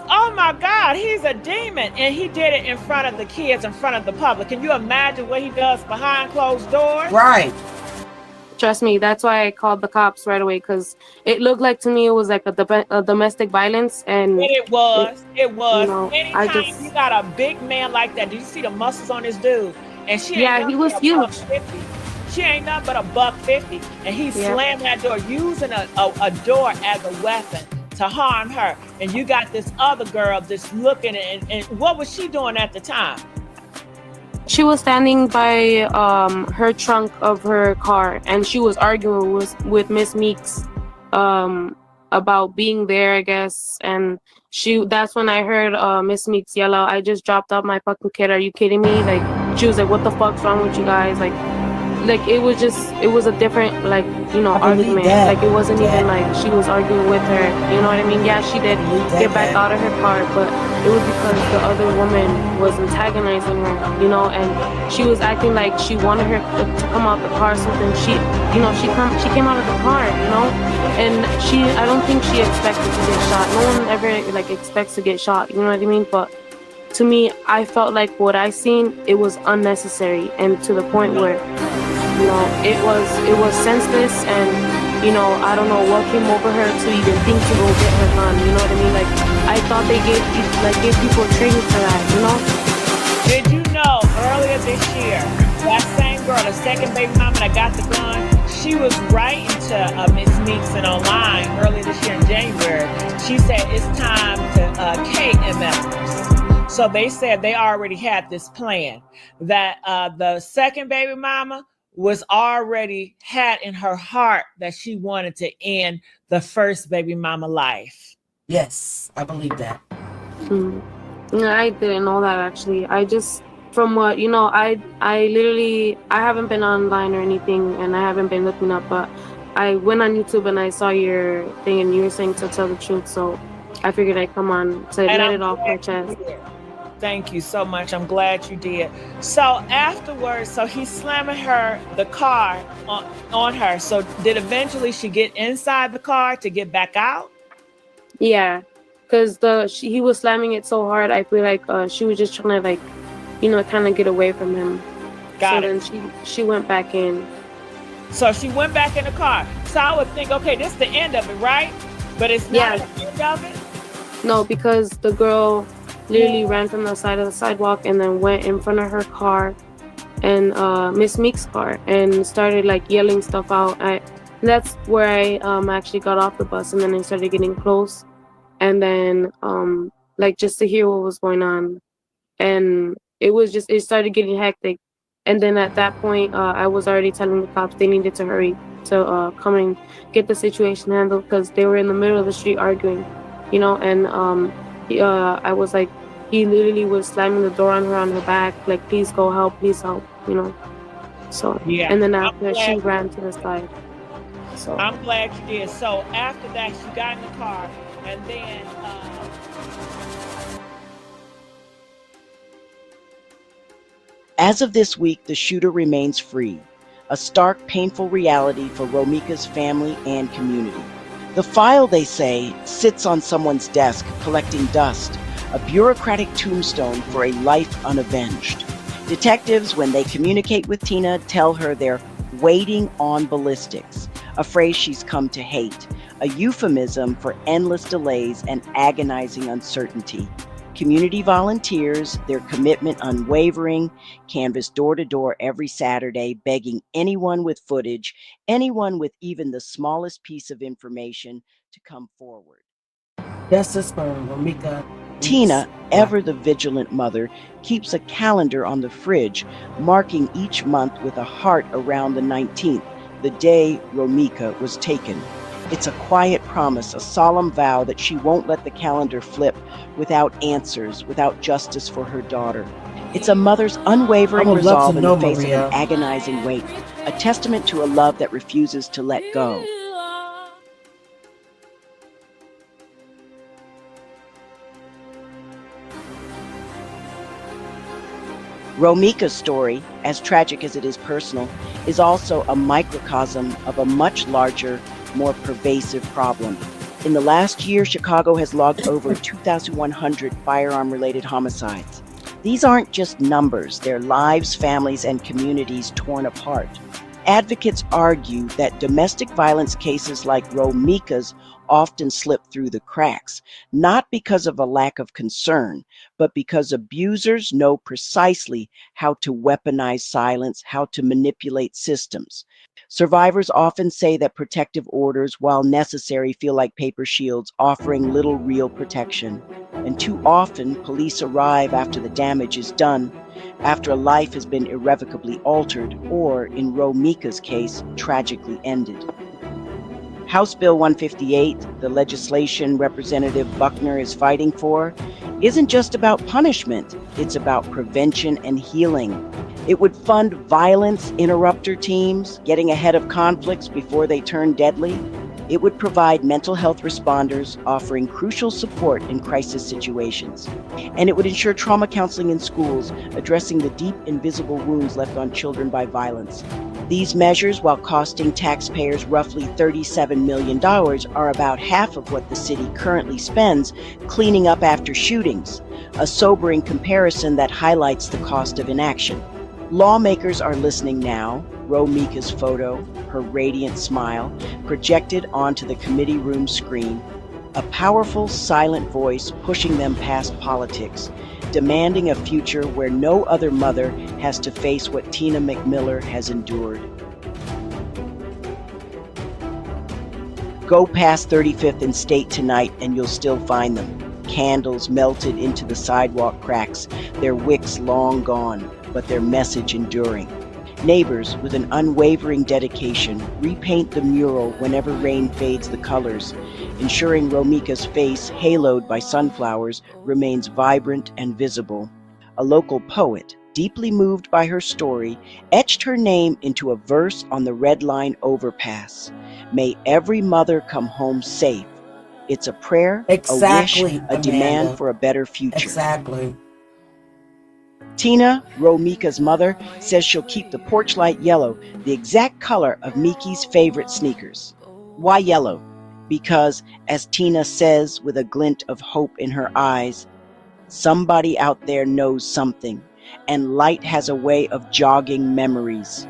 Oh my God, he's a demon. And he did it in front of the kids, in front of the public. Can you imagine what he does behind closed doors? Right. Trust me, that's why I called the cops right away, because it looked like to me it was like a domestic violence. And it was. Anytime you got a big man like that, did you see the muscles on this dude? And she ain't he was huge. She ain't nothing but $150. And he slammed that door, using a door as a weapon to harm her. And you got this other girl just looking, and what was she doing at the time? She was standing by her trunk of her car, and she was arguing with Miss Meeks about being there, I guess. And that's when I heard Miss Meeks yell out, "I just dropped off my fucking kid. Are you kidding me?" Like, she was like, "What the fuck's wrong with you guys?" Like it was a different, like, argument. Like, it wasn't even like she was arguing with her, you know what I mean? Yeah, she did get back out of her car, but it was because the other woman was antagonizing her, and she was acting like she wanted her to come out the car, something. She came out of the car, and I don't think she expected to get shot. No one ever like expects to get shot, you know what I mean? But to me, I felt like what I seen, it was unnecessary, and to the point where it was senseless, and I don't know what came over her to even think to go get her gun, you know what I mean? Like, I thought they gave people training for that, Did you know earlier this year, that same girl, the second baby mama that got the gun, she was writing to Miss Meeks and online earlier this year in January. She said it's time to KMFers. So they said they already had this plan, that the second baby mama was already had in her heart that she wanted to end the first baby mama life. Yes, I believe that. I didn't know that, actually. I just, from what, I haven't been online or anything, and I haven't been looking up, but I went on YouTube and I saw your thing, and you were saying to tell the truth, so I figured I'd come on to let it off my chest. Thank you so much. I'm glad you did. So afterwards, so he's slamming the car on her. So did eventually she get inside the car to get back out? Yeah, because he was slamming it so hard. I feel like she was just trying to kind of get away from him. Then she went back in. So she went back in the car. So I would think, okay, this is the end of it, right? But it's not the end of it? No, because the girl literally ran from the side of the sidewalk and then went in front of her car and Miss Meeks' car and started like yelling stuff out. That's where I actually got off the bus, and then I started getting close, and then like just to hear what was going on, and it started getting hectic. And then at that point, I was already telling the cops they needed to hurry to come and get the situation handled, because they were in the middle of the street arguing, and I was like, he literally was slamming the door on her back, like, please go help, so and then after she ran to the side. So I'm glad you did. So after that, she got in the car, and then as of this week, the shooter remains free, a stark, painful reality for Romeca's family and community. The file, they say, sits on someone's desk collecting dust, a bureaucratic tombstone for a life unavenged. Detectives, when they communicate with Tina, tell her they're waiting on ballistics, a phrase she's come to hate, a euphemism for endless delays and agonizing uncertainty. Community volunteers, their commitment unwavering, canvass door to door every Saturday, begging anyone with footage, anyone with even the smallest piece of information to come forward. Justice for Romeca Tina, ever Meeks-Blackmon. the vigilant mother, keeps a calendar on the fridge, marking each month with a heart around the 19th, the day Romeca was taken. It's a quiet promise, a solemn vow that she won't let the calendar flip without answers, without justice for her daughter. It's a mother's I unwavering would love to resolve in know, the face of an Maria. agonizing weight, a testament to a love that refuses to let go. Romeca's story, as tragic as it is personal, is also a microcosm of a much larger, more pervasive problem. In the last year, Chicago has logged over 2,100 firearm-related homicides. These aren't just numbers, they're lives, families, and communities torn apart. Advocates argue that domestic violence cases like Romeca's often slip through the cracks, not because of a lack of concern, but because abusers know precisely how to weaponize silence, how to manipulate systems. Survivors often say that protective orders, while necessary, feel like paper shields, offering little real protection. And too often, police arrive after the damage is done, after a life has been irrevocably altered, or, in Romeca's case, tragically ended. House Bill 158, the legislation Representative Buckner is fighting for, isn't just about punishment, it's about prevention and healing. It would fund violence interrupter teams, getting ahead of conflicts before they turn deadly. It would provide mental health responders, offering crucial support in crisis situations. And it would ensure trauma counseling in schools, addressing the deep, invisible wounds left on children by violence. These measures, while costing taxpayers roughly $37 million, are about half of what the city currently spends cleaning up after shootings, a sobering comparison that highlights the cost of inaction. Lawmakers are listening now. Romeca's photo, her radiant smile, projected onto the committee room screen, a powerful, silent voice pushing them past politics, demanding a future where no other mother has to face what Tina McMiller has endured. Go past 35th and State tonight and you'll still find them. Candles melted into the sidewalk cracks, their wicks long gone, but their message enduring. Neighbors, with an unwavering dedication, repaint the mural whenever rain fades the colors, ensuring Romeca's face, haloed by sunflowers, remains vibrant and visible. A local poet, deeply moved by her story, etched her name into a verse on the Red Line overpass. May every mother come home safe. It's a prayer, Exactly, a wish, a Amanda. demand for a better future. Exactly. Tina, Romeca's mother, says she'll keep the porch light yellow, the exact color of Meckey's favorite sneakers. Why yellow? Because, as Tina says with a glint of hope in her eyes, somebody out there knows something, and light has a way of jogging memories.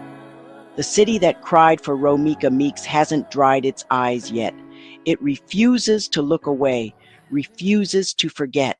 The city that cried for Romeca Meeks hasn't dried its eyes yet. It refuses to look away, refuses to forget.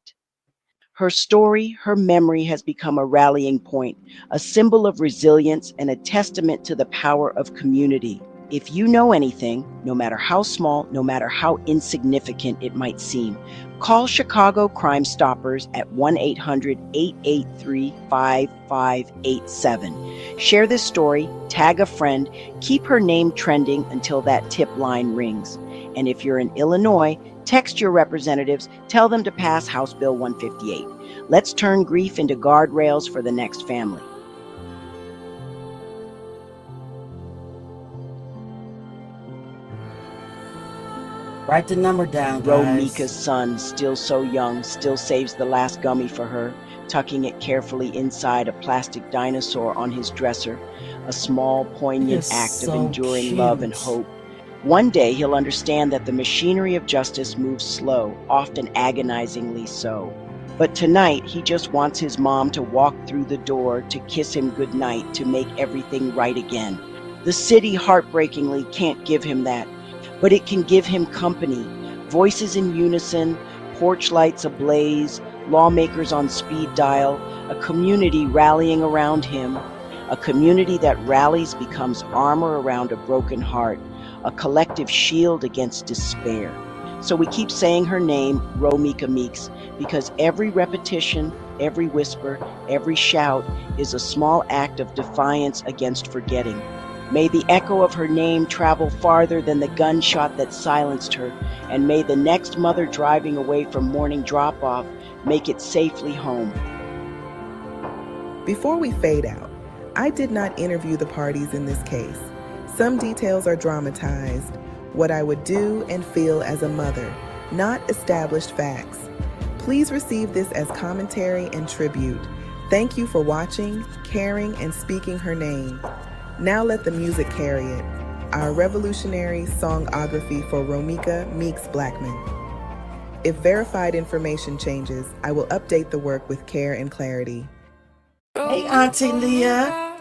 Her story, her memory has become a rallying point, a symbol of resilience and a testament to the power of community. If you know anything, no matter how small, no matter how insignificant it might seem, call Chicago Crime Stoppers at 1-800-883-5587. Share this story, tag a friend, keep her name trending until that tip line rings. And if you're in Illinois, text your representatives, tell them to pass House Bill 158. Let's turn grief into guardrails for the next family. Write the number down, guys. Romeca's son, still so young, still saves the last gummy for her, tucking it carefully inside a plastic dinosaur on his dresser, a small, poignant act of enduring love and hope. One day he'll understand that the machinery of justice moves slow, often agonizingly so. But tonight he just wants his mom to walk through the door, to kiss him goodnight, to make everything right again. The city heartbreakingly can't give him that, but it can give him company, voices in unison, porch lights ablaze, lawmakers on speed dial, a community rallying around him, a community that rallies becomes armor around a broken heart, a collective shield against despair. So we keep saying her name, Romeca Meeks, because every repetition, every whisper, every shout is a small act of defiance against forgetting. May the echo of her name travel farther than the gunshot that silenced her, and may the next mother driving away from morning drop-off make it safely home. Before we fade out, I did not interview the parties in this case. Some details are dramatized, what I would do and feel as a mother, not established facts. Please receive this as commentary and tribute. Thank you for watching, caring, and speaking her name. Now let the music carry it. Our revolutionary songography for Romeca Meeks-Blackmon. If verified information changes, I will update the work with care and clarity. Hey, Auntie Leah.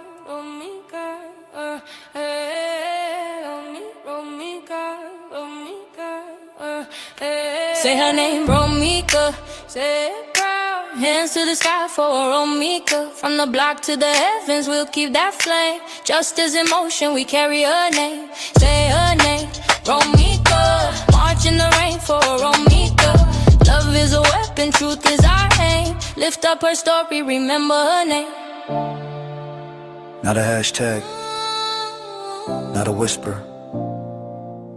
Say her name, Romeca. Say it proud. Hands to the sky for Romeca. From the block to the heavens, we'll keep that flame. Justice in motion, we carry her name. Say her name, Romeca. March in the rain for Romeca. Love is a weapon, truth is our aim. Lift up her story, remember her name. Not a hashtag, not a whisper,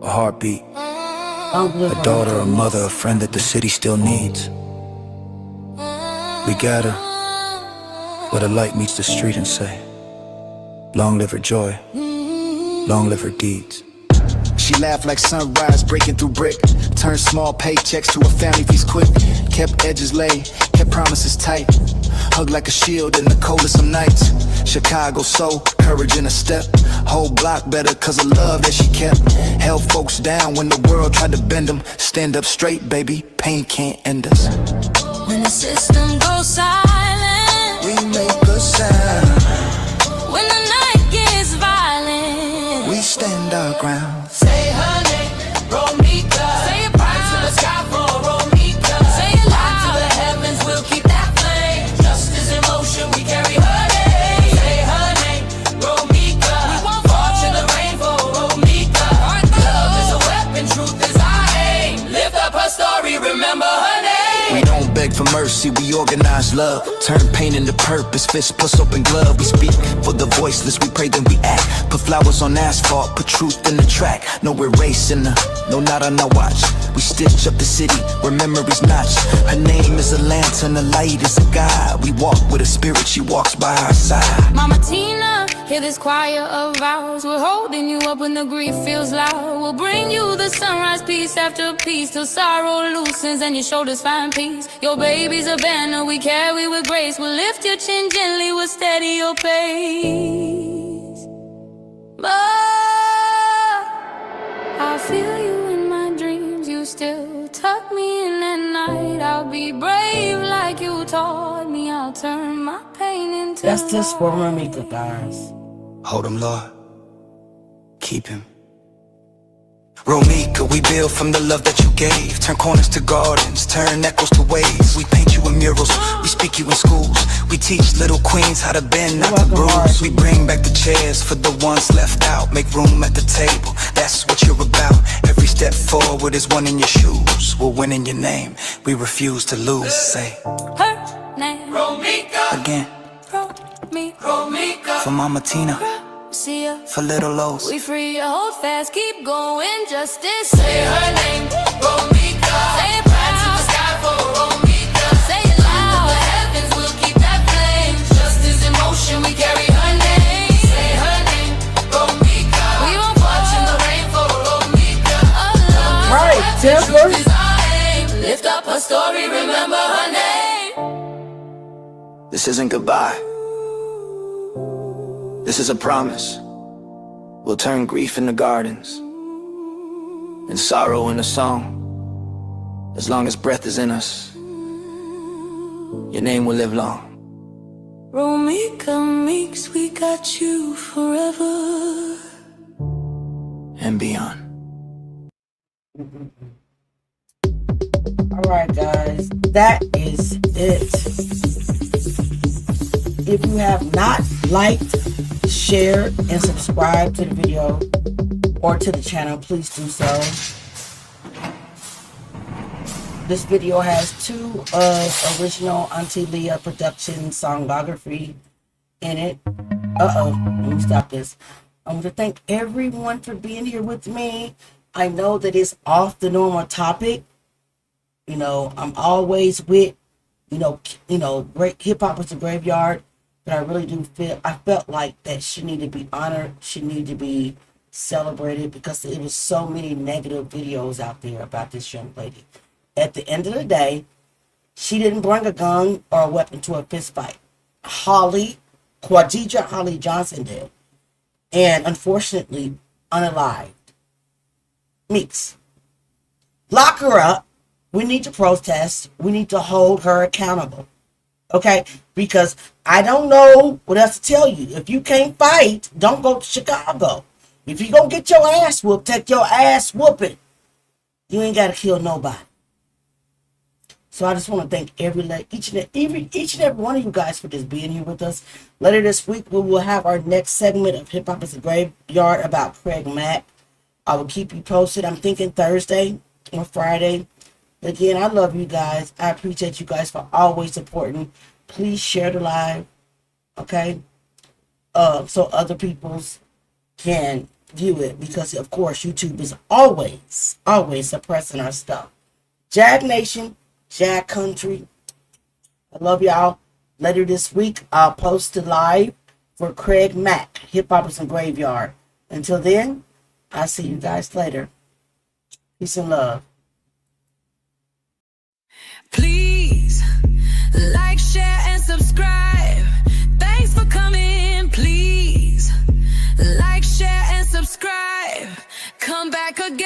a heartbeat, a daughter, a mother, a friend that the city still needs. We gather where the light meets the street and say, long live her joy, long live her deeds. She laughed like sunrise breaking through brick. Turned small paychecks to a family feast quick. Kept edges laid, kept promises tight. Hugged like a shield in the coldest of nights. Chicago soul, courage in a step. Whole block better cause of love that she kept. Held folks down when the world tried to bend them. Stand up straight, baby, pain can't end us. When the system goes silent, we make a sound. when the night gets violent, We stand our ground. say her name, Romeca. Say it proud to the sky for Romeca. Say it loud to the heavens, we'll keep that flame. Justice in motion, we carry her name. Say her name, Romeca. We won't march in the rain for Romeca. Love is a weapon, truth is our aim. Lift up her story, remember her name. We don't beg for mercy, we organize love. Turn pain into purpose, fist plus open glove. We speak for the voiceless, we pray then we act. Put flowers on asphalt, put truth in the track. No erasing her, no not on our watch. We stitch up the city where memories notch. Her name is a lantern, a light is a guide. We walk with a spirit, she walks by our side. Mama Tina, hear this choir of ours. We're holding you up when the grief feels loud. We'll bring you the sunrise, piece after piece, till sorrow loosens and your shoulders find peace. Your baby's a banner we carry with grace. We'll lift your chin gently, we'll steady your pace. But I feel you in my dreams. You still tuck me in at night. I'll be brave like you taught me. I'll turn my pain into Justice for Romeca, guys. Hold him, Lord. Keep him. Romeca, we build from the love that you gave. Turn corners to gardens, turn echoes to waves. We paint you in murals, we speak you in schools. We teach little queens how to bend, not to bruise. We bring back the chairs for the ones left out. Make room at the table, that's what you're about. Every step forward is one in your shoes. We'll win in your name, we refuse to lose. Say her name, Romeca. Again, Romeca. for Mama Tina, See ya. for little Lowe's. We free, hold fast, keep going. Justice. Say her name, Romeca. Say it proud to the sky for Romeca. Say it loud to the heavens, we'll keep that flame. Justice in motion, we carry her name. Say her name, Romeca. We won't march in the rain for Romeca. Right, Timber. Lift up her story, remember her name. This isn't goodbye. This is a promise. We'll turn grief into gardens and sorrow into song. As long as breath is in us, your name will live long. Romeca Meeks, we got you forever and beyond. All right, guys, that is it. If you have not liked, shared, and subscribed to the video or to the channel, please do so. This video has 2 of original Auntie Leah production songography in it. Let me stop this. I want to thank everyone for being here with me. I know that it's off the normal topic. You know, I'm always with, great hip hop is a graveyard, but I really do felt like that she needed to be honored. She needed to be celebrated because there was so many negative videos out there about this young lady. At the end of the day, she didn't bring a gun or a weapon to a fist fight. Khadijah Holly Johnson did. And unfortunately, unalived. Meeks. Lock her up. We need to protest. We need to hold her accountable. Okay? Because I don't know what else to tell you. If you can't fight, don't go to Chicago. If you're going to get your ass whooped, take your ass whooping. You ain't got to kill nobody. So I just want to thank each and every one of you guys for just being here with us. Later this week, we will have our next segment of Hip Hop is a Graveyard about Craig Mack. I will keep you posted. I'm thinking Thursday or Friday. Again, I love you guys. I appreciate you guys for always supporting. Please share the live, okay? So other people can view it because, of course, YouTube is always suppressing our stuff. Jag Nation. Jag Country. I love y'all. Later this week, I'll post it live for Craig Mack, Hip Hop is a Graveyard. Until then, I'll see you guys later. Peace and love. Please like, share, and subscribe. Thanks for coming. Please like, share, and subscribe. Come back again.